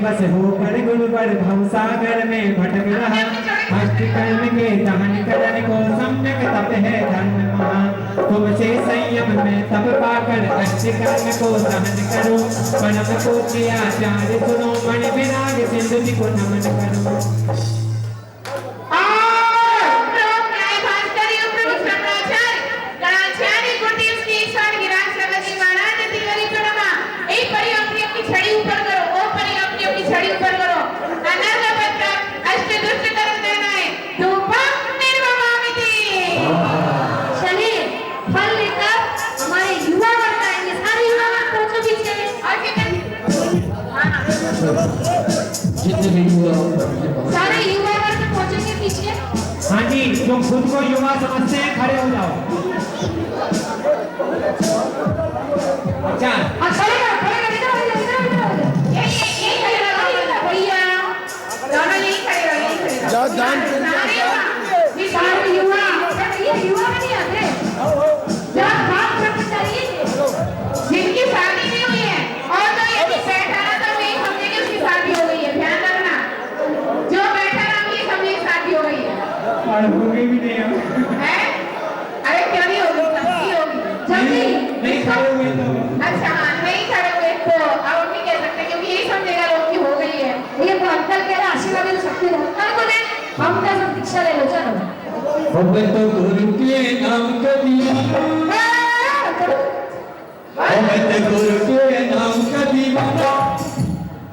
बस होकर गुरुवर भवसागर में भटक रहा अष्टकर्म के दहन करने को सम्यक तप है धर्म महा तुमसे संयम में तप पाकर अष्टकर्म को दहन करो परम को किया आचार्य सुनो मणि विराग सिंधु जी को नमन करो। छड़ी ऊपर करो, ओ परी अपनी अपनी छड़ी ऊपर करो। अनर्घ पत्र अष्ट दुष्ट कर्म देना है। धूपम निर्वमामिति। चलिए फल लेकर हमारे युवा वर्ग आएंगे। सारे युवा वर्ग पहुंचो पीछे। और जितने भी हुआ सारे युवा वर्ग पहुंचेंगे पीछे। हाँ जी, जो खुद को युवा समझते हैं खड़े हो जाओ। अच्छा चलेगा चलेगा यही खड़े रहो भैया, दोनों यही खड़े रहो, यही खड़े रहो। सारे युवा ये युवा नहीं आते जब बात करते चाहिए जिनकी शादी नहीं हुई है और जो यदि बैठा ना तो नहीं समझे कि उसकी शादी हो गई है। ध्यान रखना, जो बैठा ना ये समझे कि शादी हो गई है। और होगी भी नहीं हैं? अरे क्यों नहीं होगी, सबकी होगी। जल्दी नहीं खड़े हुए तो अच्छा हाँ, नहीं खड़े हुए तो अब हम नहीं कह सकते क्योंकि यही समझेगा लोग की हो गई है। ये तो अंकल कह रहे आशीर्वाद ले सकते हो अंकल को दे हम क्या सब दीक्षा ले लो चलो। भगत गुरु के नाम कभी भगत गुरु के नाम कभी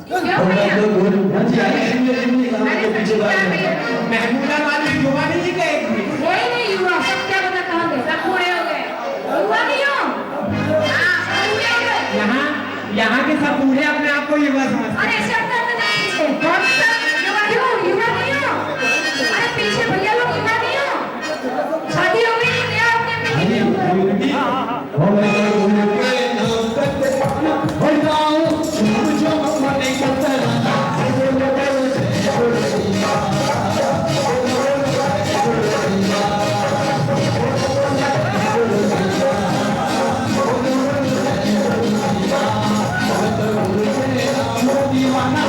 क्यों भैया? गुरु के पीछे महमूदा वाली युवा नहीं गए यही नहीं युवा सब क्या पता कहाँ गए। सब पूरे हो गए। युवा नहीं हो हाँ, सब पूरे हो गए। यहाँ के सब बूढ़े अपने आप को युवा समझते अरे सब करते नहीं इसे कौन सा युवा क्यों युवा नहीं हो। अरे पीछे भैया लोग युवा नहीं हो। शादी हो गई क्या अपने अपने भगत गुरु के नाम कभी हो जाओ मुझे मने कतरा दीवाना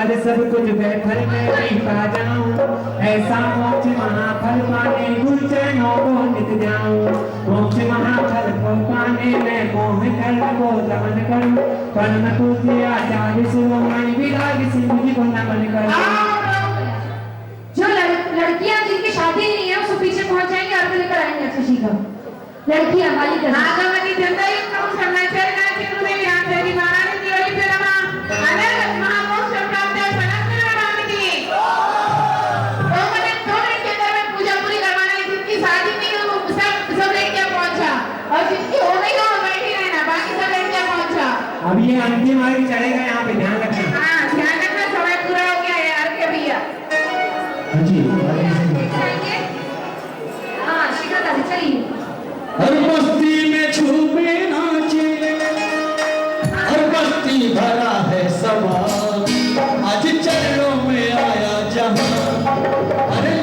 फल सब कुछ बेफल मैं नहीं पा जाऊं, ऐसा मोक्ष महाफल पाने गुरु चरणों को नित जाऊं। मोक्ष महाफल को पाने मैं मोह कर्म को दमन करूं, परम पूज्य आचार्य शिरोमणि विराग सिंह जी को नमन करूं। जो लड़कियां जिनकी शादी नहीं है उसको पीछे पहुंच जाएंगे अर्थ लेकर आएंगे अच्छा सीखा। लड़कियां वाली कर आगमनी जनता युक्त समाचार का चित्र में यहाँ से भी महारानी दिवाली पे रमा अनंत महामोक्ष प्राप्त है सनातन रामानी की। तो मैंने दो लड़कियों घर में पूजा पूरी करवाना है, जिनकी शादी नहीं हुई वो सब लड़कियां पहुंचा, और जिनकी हो गई वो बैठी रहना, बाकी सब लड़कियां पहुंचा। अब ये अंतिम आरती चढ़ेगा, यहाँ पे ध्यान रखना। हाँ ध्यान रखना, समय पूरा हो गया है यार के भैया। जी हाँ शिखा दादी चलिए। हर बस्ती में छुपे नाचे, हर बस्ती भरा है समा, आज चरणों में आया जहां। अरे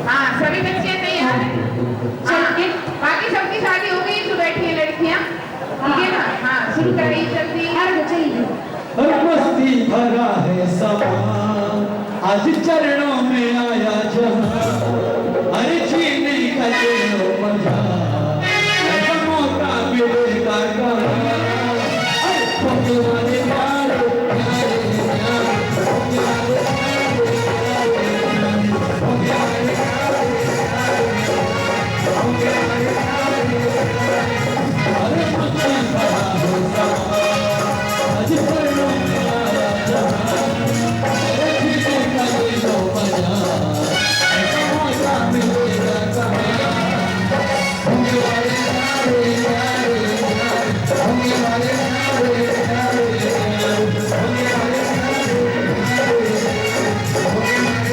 हाँ सभी बच्चे तैयार हैं। हाँ, बाकी सबकी शादी हो गई तो बैठी है लड़कियां, ठीक है ना। हाँ शुरू करिए जल्दी। हर बस्ती भरा है समा, आज चरणों में आया जहां। अरे जीने का लो मजा, ऐसा मौका मिलेगा कहाँ। होने वाले प्यारे प्यारे प्यारे, होने वाले प्यारे प्यारे, होने वाले प्यारे प्यारे, होने वाले प्यारे प्यारे। अरे बस्ती भरा है समा, आज चरणों में आया जहां। अरे जीने का लो मजा, ऐसा मौका मिलेगा कहाँ। होने वाले प्यारे प्यारे प्यारे, होने वाले प्यारे प्यारे प्यारे, होने वाले प्यारे प्यारे, होने वाले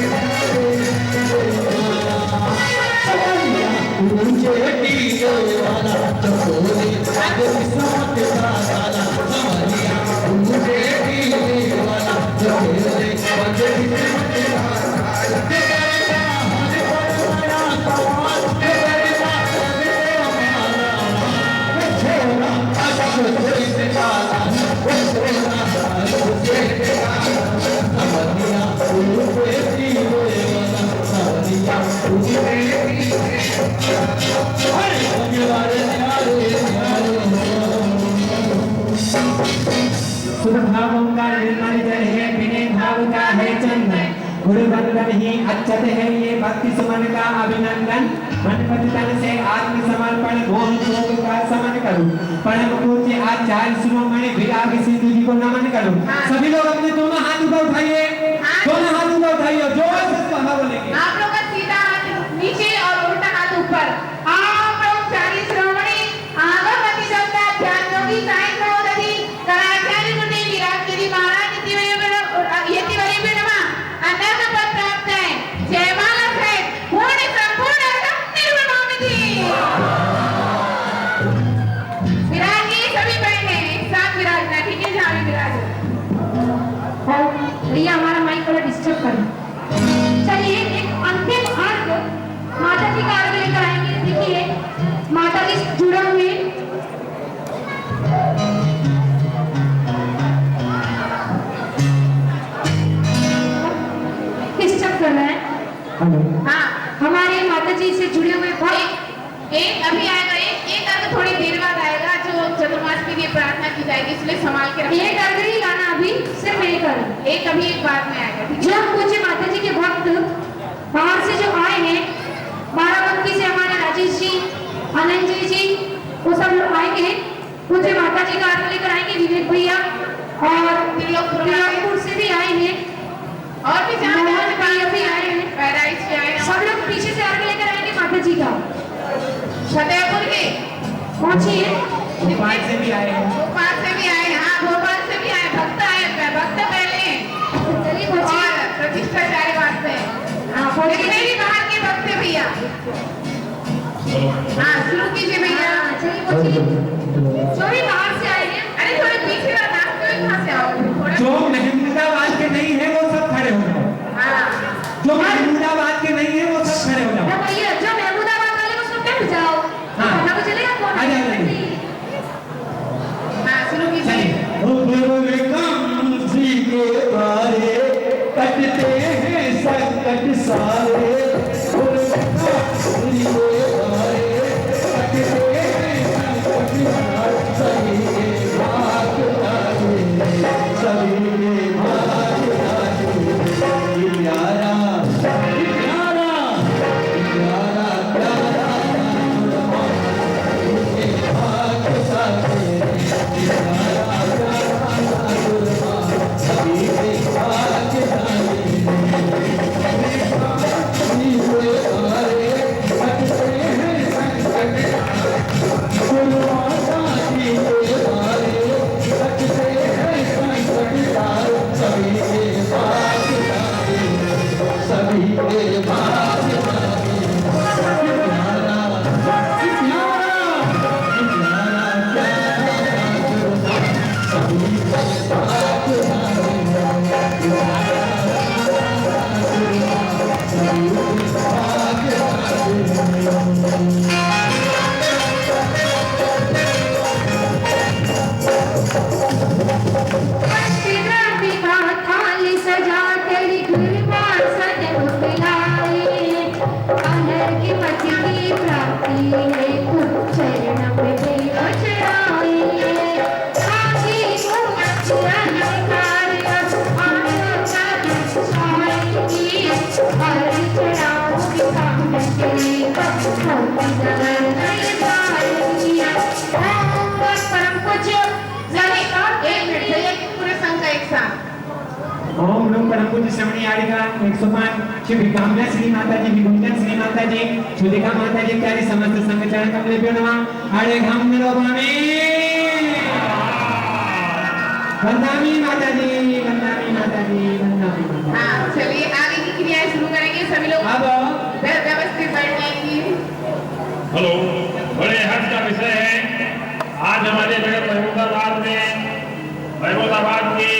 प्यारे। मुझे टीके वाला चकोरे आगे किस्मत का ताला संवरिया, मुझे टीके वाला चकोरे आगे किस्मत का ताला। शुभ भावों का निर्मल जल है, बिने भाव का है चंदन। गुरु बंधन ही अक्षत है, ये भक्ति सुमन का अभिनंदन। मन पति तन से आत्म समर्पण, मोह शोक का समन करूं। परम पूज्य आचार्य शिरोमणि विराग सिंधु जी को नमन करूं। सभी लोग अपने दोनों हाथ ऊपर उठाइए, दोनों हाथ ऊपर उठाइए, जोर से कहा बोलेंगे। आप लोग का सीधा हाथ नीचे और उल्टा हाथ ऊपर। आप लोग चालीस श्रोमणी आगमनी जनता ध्यान योगी साईं सहोदरी कराचार्य मुनि विराट गिरी महाराज यति वरी पे नमा अनंत पद प्राप्त है। जयमाला है पूर्ण संपूर्ण निर्विघ्न। विराट जी सभी बहने एक साथ विराजना, ठीक है। जहाँ भी विराज भैया हमारा माइक थोड़ा डिस्टर्ब कर। चलिए एक अंतिम अर्घ माता जी का अर्घ लेकर आएंगे। देखिए माता जी जुड़े हुए डिस्टर्ब कर रहे हैं। हाँ हमारे माता जी से जुड़े हुए एक अभी आएगा, एक अर्घ थोड़ी देर बाद आएगा, जो चतुर्मास के लिए प्रार्थना की जाएगी, इसलिए संभाल के रखिए। एक अर्घ ही गाना अभी सिर्फ एक अर्घ, एक अभी एक बाद में आएगा, ठीक है। जो पूज्य माता जी के भक्त बाहर से वो सब लोग आएंगे। पूज्य माता जी का आरती लेकर आएंगे विवेक भैया और त्रिलोकपुर से भी आए हैं और भी जहाँ मोहन भैया भी आए हैं। पैराइज से आए हैं। सब लोग पीछे से आरती लेकर आएंगे माता जी का। फतेहपुर के पहुंचिए। भोपाल से भी आए हैं। भोपाल से भी आए। हाँ, भोपाल से भी आए। भक्त आए, भक्त पहले चलिए पहुंचिए। और प्रतिष्ठाचार्य वास्ते। हाँ पहुंचिए। जितने भी बाहर के भक्त हैं भैया। हाँ, शुरू कीजिए भैया। हाँ, चलिए पहुंचिए। जो भी बाहर से आए हैं अरे थोड़े पीछे वाला रास्ते में कहाँ से आओगे? थोड़ा जो महमूदाबाद के नहीं है वो सब खड़े हो जाओ। हाँ, जो महमूदाबाद के नहीं है वो सब खड़े हो जाओ। ना भैया जो महमूदाबाद वाले वो सब बैठ जाओ। हाँ। पता तो चलेगा कौन आ जाओ, है। हाँ, शुरू कीजिए। चलिए। कम जी के बारे कटते हैं संकट सारे जी के बारे कटते हैं संकट सारे सभी के भाग लागे सभी के भाग लागे ये प्यारा प्यारा प्यारा प्यारा के भाग सारे सभी के भाग सभी के भाग थाली सजा तेरी गुरबान सजन बुलाए अनर की मति की प्राप्ति है कुछ चरण में देव चढ़ाए आखी घूमत चरण कार्य आनंद छाएगी हर चढ़ाओ काम के भक्ति नगर नहीं पाएगी। परम पूज्य जरा एक मिनट भैया के पूरे संघ का एक साथ। ओम नमो परम पूज्य श्रवणी आरिका 105 श्री विकामना श्री माता जी विगुंजन श्री माता जी छुदिका माता जी इत्यादि समस्त संघ चरण कमलेभ्यो नमः। हरे घम निरोभामि वंदामि माता जी वंदामि माता जी वंदामि माता जी। हाँ, चलिए आगे की क्रियाएं शुरू करेंगे। सभी लोग अब व्यवस्थित बैठने की। हेलो, बड़े हर्ष का विषय है। आज हमारे नगर महमूदाबाद की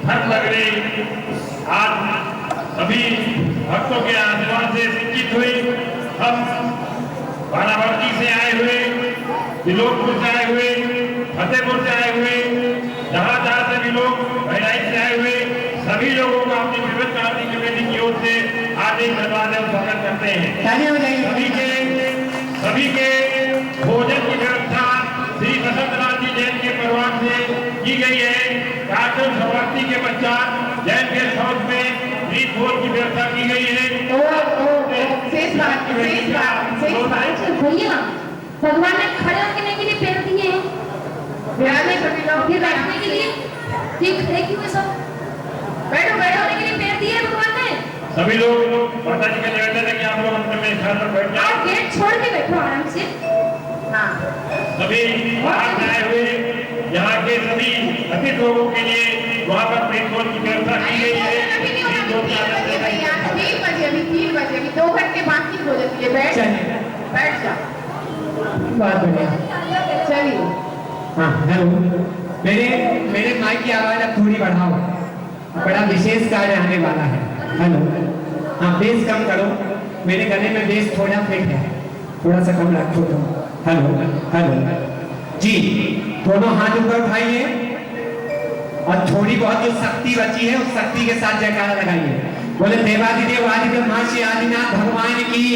धर्म नगरी आज सभी भक्तों के आशीर्वाद से सिंचित हुई। हम बाराबंकी से आए हुए, त्रिलोकपुर से आए हुए, फतेहपुर से आए हुए, जहाँ जहाँ से भी लोग बहराइच से आए हुए, सभी लोगों को अपनी विविध क्रांति कमेटी की ओर से हार्दिक धन्यवाद एवं स्वागत करते हैं। तालियां बजाइए। सभी के भोजन की व्यवस्था श्री बसंतनाथ जी जैन के परिवार से की गई है। कार्यक्रम समाप्ति के पश्चात जैन गेस्ट हाउस में मीट भोज की व्यवस्था की गई है। शेष बात, शेष बात, शेष बात। भैया भगवान ने खड़े होने के लिए पैर दिए हैं बिराने सभी लोग फिर बैठने के लिए ठीक खड़े क्यों सब बैठो बैठो। होने के लिए पैर दिए हैं भगवान ने। सभी लोग माता जी का निवेदन है कि आप लोग अंत में घर पर बैठ जाए। आप गेट छोड़ के बैठो आराम से। हाँ, सभी बाहर से आए हुए यहाँ के सभी अतिथि लोगों के लिए वहाँ पर मीट भोज की व्यवस्था की गई है। अभी नहीं होना, अभी 3 बजे भैया, 3 बजे, अभी 3 बजे, अभी 2 घंटे बाकी भोजन के लिए। बैठ जाओ। बहुत बढ़िया। चलिए। हाँ हेलो, मेरे माइक की आवाज अब थोड़ी बढ़ाओ, बड़ा विशेष कार्य आने वाला है। हेलो, हाँ बेस कम करो, मेरे गले में बेस थोड़ा फिट है, थोड़ा सा कम रखो तुम। हेलो हेलो जी, दोनों हाथ ऊपर उठाइए और थोड़ी बहुत जो शक्ति बची है उस शक्ति के साथ जयकारा लगाइए। बोले देवादिदेव आदिदेव महर्षि आदिनाथ भगवान की।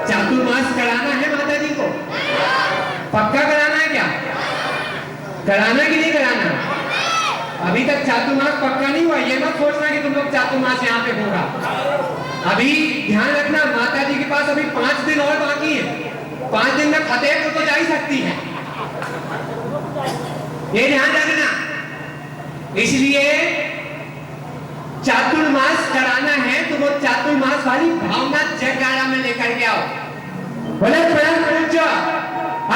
चातुर्मास कराना है माता जी को, पक्का कराना है क्या? कराना कि नहीं कराना? अभी तक चातुर्मास पक्का नहीं हुआ, ये मत सोचना कि तुम लोग चातुर्मास यहाँ पे होगा। अभी ध्यान रखना, माता जी के पास अभी 5 दिन और बाकी है। 5 दिन में फतेह तो जा ही सकती है, ये ध्यान रखना। इसलिए चातुर्मास कराना है तो वो चातुर्मास वाली भावना जयकारा में लेकर के आओ। बोले प्रणाम पूज्य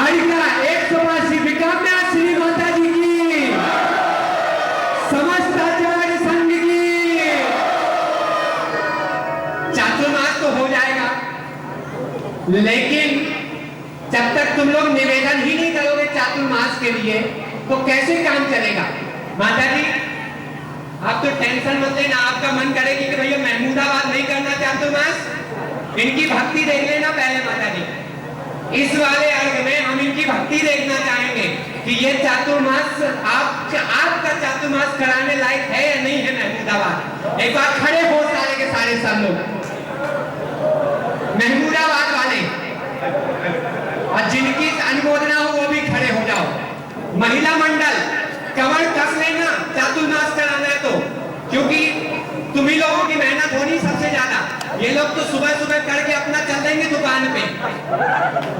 आरिका 182 विकाम्या श्री माता जी की, समस्त आचार्य संघ की। चातुर्मास तो हो जाएगा, लेकिन जब तक तुम लोग निवेदन ही नहीं करोगे चातुर्मास के लिए तो कैसे काम चलेगा। माता जी आप तो टेंशन मत लेना, आपका मन करेगी कि भैया महमूदाबाद नहीं करना चातुर्मास, इनकी भक्ति देख लेना पहले माता जी। इस वाले अर्घ में हम इनकी भक्ति देखना चाहेंगे कि ये चातुर्मास आपका चातुर्मास कराने लायक है या नहीं है महमूदाबाद। एक बार खड़े हो सारे के सारे सब लोग महमूदाबाद वाले, और जिनकी अनुमोदना हो वो भी खड़े हो जाओ। महिला मंडल कमर कस लेना, चातुर्मास कराना है तो, क्योंकि तुम्ही लोगों की मेहनत होनी सबसे ज्यादा। ये लोग तो सुबह सुबह करके अपना चल देंगे दुकान पे,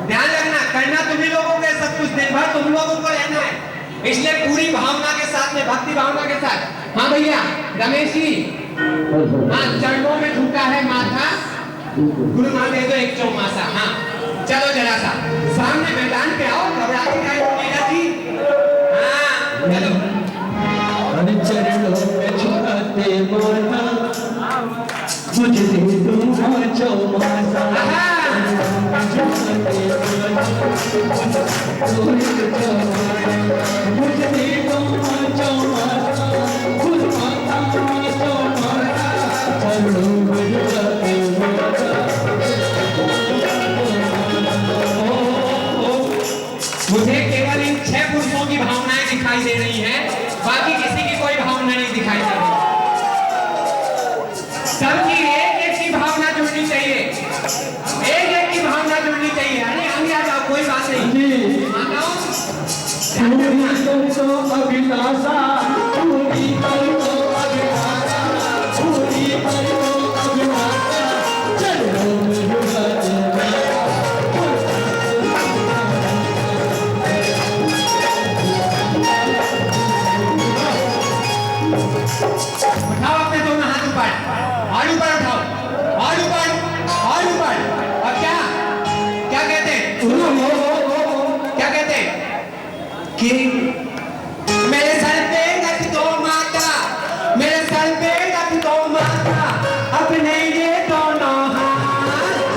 ध्यान रखना करना तुम्ही लोगों के सब कुछ, दिन भर तुम लोगों को रहना है। इसलिए पूरी भावना के साथ में, भक्ति भावना के साथ। हाँ भैया रमेश जी, हाँ चरणों में झुका है माथा, गुरु मान दे दो एक चौमासा। हाँ चलो जरा सा सामने मैदान पे आओ, घबराते नहीं मीरा जी। हाँ चलो चरणों में झुकाते माथा, मुझे दे तुम चौमासा। मुझे दे तुम चौमासा, खुद माता चौमासा, चरणों में झुकाते माथा। मुझे केवल इन 6 पुरुषों की भावनाएं दिखाई दे रही हैं, बाकी किसी की कोई भावना नहीं दिखाई दे रही। सबकी एक एक की भावना जुड़नी चाहिए, एक एक की भावना जुड़नी चाहिए। अरे आगे आ जाओ, कोई बात नहीं। अभिलाषा पूरी कर दो, अभिलाषा पूरी कर दो, अभिलाषा चरणों में झुकाते उठाओ अपने दोनों हाथ ऊपर, और ऊपर उठाओ, और ऊपर, और ऊपर। और क्या क्या कहते हैं, क्या कहते हैं कि मेरे सर पे रख दो माता, मेरे सर पे रख दो माता, अपने ये दोनों हाथ,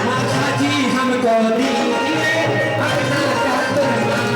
माता जी हमको दीजिए अपना चातुर्मास।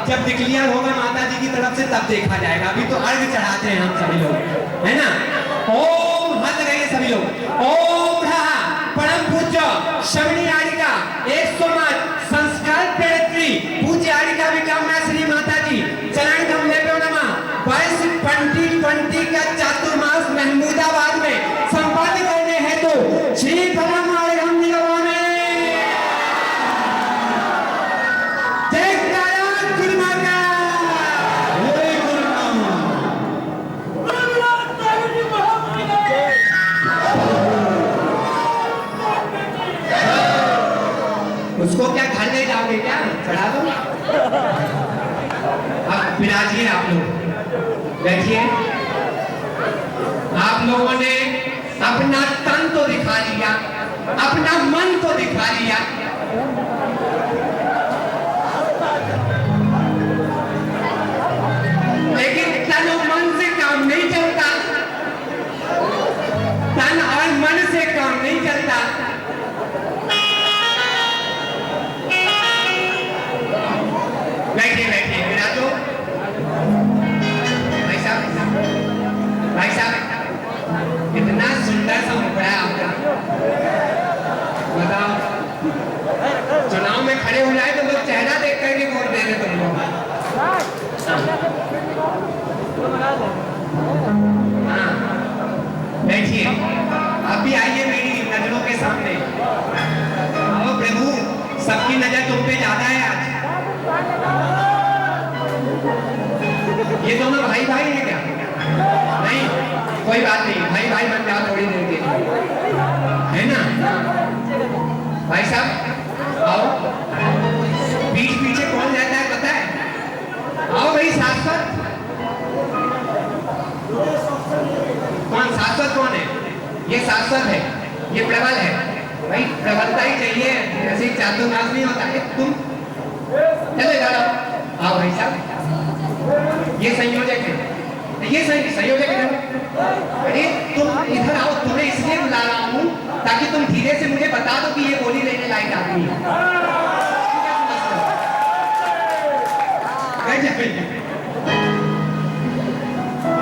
जब डिक्लेयर होगा माता जी की तरफ से तब देखा जाएगा, अभी तो अर्घ चढ़ाते हैं हम सभी लोग, है ना। ओम हाथ लगाइए सभी लोग। ओम परम पूज्य शबरी आरिका 108 संस्कार प्रेरत्री पूज्य आरिका विकाम्या श्री माता जी चरण कमले पे नमः। 2020 का चातुर्मास महमूदाबाद में संपन्न करने हेतु श्री परम आर्घम निगम में उसको क्या घर ले जाओगे क्या, चढ़ा दो। अब विराजिए, आप लोग बैठिए। आप लोगों ने अपना तन तो दिखा लिया, अपना मन तो दिखा लिया, लेकिन तन और मन से काम नहीं चलता, तन और मन से काम इतना सुंदर सा मुखड़ा है आपका, बताओ चुनाव में खड़े हो जाए तो लोग चेहरा देख करके वोट दे रहे तुम लोग। हाँ बैठिए, आप भी आइए मेरी नजरों के सामने। आओ प्रभु, सबकी नजर तुम पे ज्यादा है आज। ये दोनों भाई भाई हैं क्या? नहीं, कोई बात नहीं, भाई भाई बन जाओ थोड़ी देर के लिए, है ना? भाई साहब आओ, पीछे कौन रहता है पता है? आओ भाई, शाश्वत कौन? शाश्वत कौन है? ये शाश्वत है, ये प्रबल है भाई, प्रबलता ही चाहिए, ऐसे ही चातुर्मास नहीं होता है। तुम चलो इधर आओ, आओ भाई साहब, ये संयोजक है, ये संयोजक है। अरे तुम इधर आओ, तुम्हें इसलिए बुला रहा हूँ ताकि तुम धीरे से मुझे बता दो कि ये बोली लेने लायक आदमी है।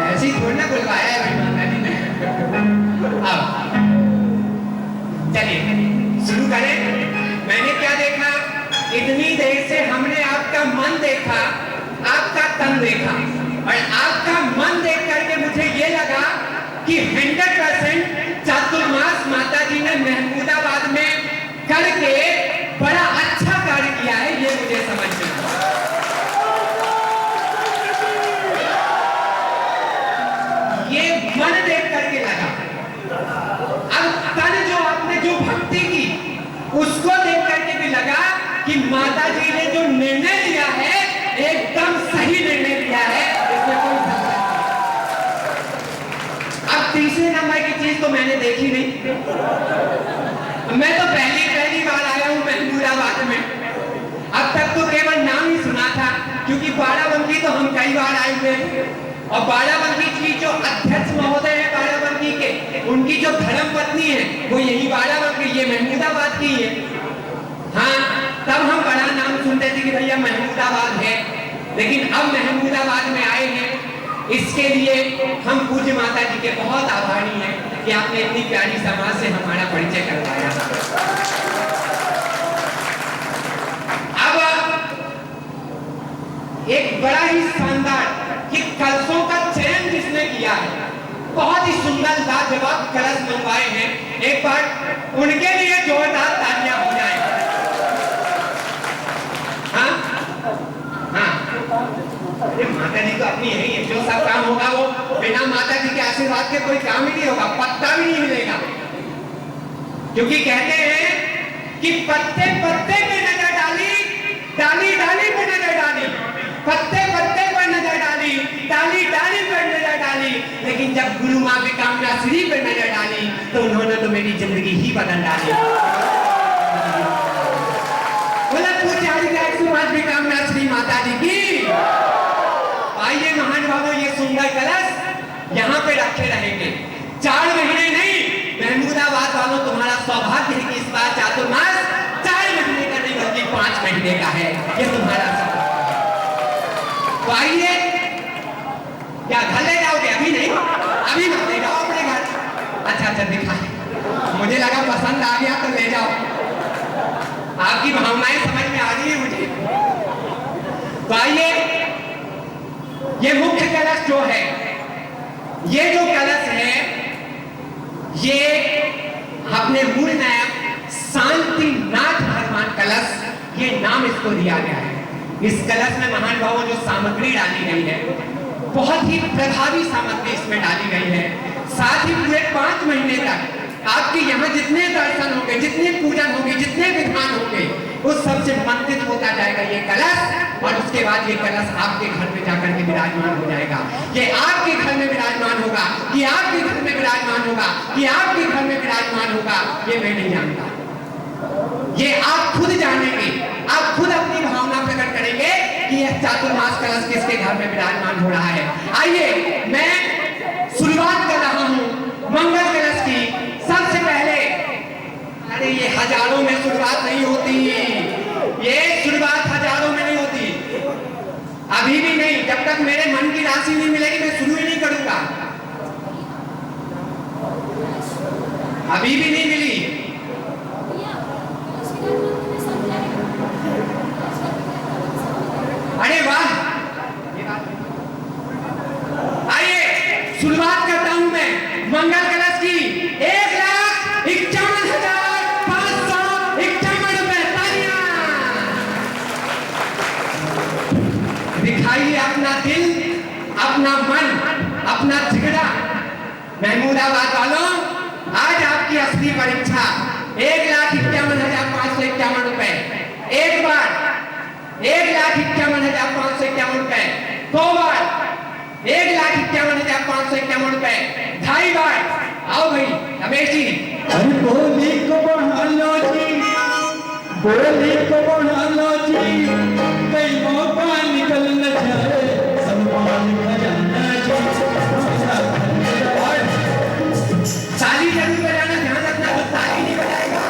ऐसी थोड़ी ना बुलवाया है भाई माता जी ने। अब चलिए शुरू करें। मैंने क्या देखा, इतनी देर से हमने आपका मन देखा, आपका तन देखा, और आपका मन देख करके मुझे ये लगा कि 100% चातुर्मास माता जी ने महमूदाबाद में करके बड़ा अच्छा कार्य किया है, ये मुझे समझ में आया। ये मन देख करके लगा। अब तन जो आपने जो भक्ति की उसको देख करके भी लगा कि माता जी ने जो निर्णय लिया है एकदम सही निर्णय लिया है, इसमें कोई शक नहीं। अब तीसरे नंबर की चीज तो मैंने देखी नहीं, मैं तो पहली बार आया हूं महमूदाबाद में। अब तक तो केवल नाम ही सुना था, क्योंकि बाराबंकी तो हम कई बार आए हुए, और बाराबंकी की जो अध्यक्ष महोदय है बाराबंकी के, उनकी जो धर्म पत्नी है वो यही बाराबंकी, ये महमूदाबाद की है। हाँ, तब हम बड़ा नाम सुनते थे कि भैया महमूदाबाद है, लेकिन अब महमूदाबाद में आए हैं, इसके लिए हम पूज्य माता जी के बहुत आभारी हैं कि आपने इतनी प्यारी समाज से हमारा परिचय करवाया। अब एक बड़ा ही शानदार कि कलशों का चयन जिसने किया है, बहुत ही सुंदर लाजवाब कलश बनवाए हैं, एक बार उनके लिए जोरदार तालियां हो जाए। हाँ हाँ, अरे माता जी तो अपनी यही है, जो सब काम होगा वो बिना माता जी के आशीर्वाद के कोई काम ही नहीं होगा, पत्ता भी नहीं मिलेगा। क्योंकि कहते हैं कि पत्ते पत्ते पे नजर डाली, डाली डाली पे नजर डाली, पत्ते पत्ते पर नजर डाली, डाली डाली पर नजर डाली, लेकिन जब गुरु माँ विकामना श्री पर नजर डाली तो उन्होंने तो मेरी जिंदगी ही बदल डाली। समाज विकामना श्री माता जी की। आइए महान भावों, ये सुंदर कलश यहाँ पे रखे रहेंगे 4 महीने नहीं। महमूदाबाद वालों, तुम्हारा सौभाग्य है कि इस बार चातुर्मास 4 महीने का नहीं बल्कि 5 महीने का है, ये तुम्हारा सौभाग्य। तो आइए, क्या घर ले जाओगे? अभी नहीं, अभी मत ले जाओ अपने घर। अच्छा दिखा, मुझे लगा पसंद आ गया तो ले जाओ, आपकी भावनाएं समझ में आ रही है मुझे। तो आइए, ये मुख्य कलश जो है, ये जो कलश है, ये अपने मूल नायक शांतिनाथ भगवान कलश, ये नाम इसको दिया गया है। इस कलश में महान भावों जो सामग्री डाली गई है, बहुत ही प्रभावी सामग्री इसमें डाली गई है। साथ ही पूरे 5 महीने तक आपके यहाँ जितने दर्शन होंगे, जितने पूजन होंगे, जितने विधान होंगे, उस सबसे मंत्रित होता जाएगा ये कलश, और उसके बाद ये कलश आपके घर में जाकर के विराजमान हो जाएगा। ये आपके घर में विराजमान होगा, कि आपके घर में विराजमान होगा, कि आपके घर में विराजमान होगा, ये मैं नहीं जानता। ये आप खुद जानेंगे, आप खुद अपनी भावना प्रकट करेंगे कि यह चातुर्मास कलश किसके घर में विराजमान हो रहा है। आइए, मैं शुरुआत कर रहा हूँ मंगल कलश की। सबसे पहले, अरे ये हजारों में शुरुआत नहीं होती, ये शुरुआत हजारों में नहीं होती, अभी भी नहीं। जब तक मेरे मन की राशि नहीं मिलेगी मैं शुरू ही नहीं करूंगा। अभी भी नहीं मिली। अरे वाह, आइए शुरुआत करता हूं मैं मंगल कलश की। 1,51,551 रुपए। तालियां। दिखाइए अपना दिल, अपना मन, अपना झगड़ा। महमूदाबाद वालों, आज आपकी असली परीक्षा 1,51,551 रुपए। एक बार 1,51,551 रुपए, 2 बार 1,51,551 रुपए, 2.5 बार। आओ भाई रमेश जी। अरे बोली को बढ़ा लो जी, बोली को बढ़ा लो जी, कई मौका निकल न जाए, सम्मान खजाना जी। ताली जरूर बजाना, ध्यान रखना तो ताली नहीं बजाएगा।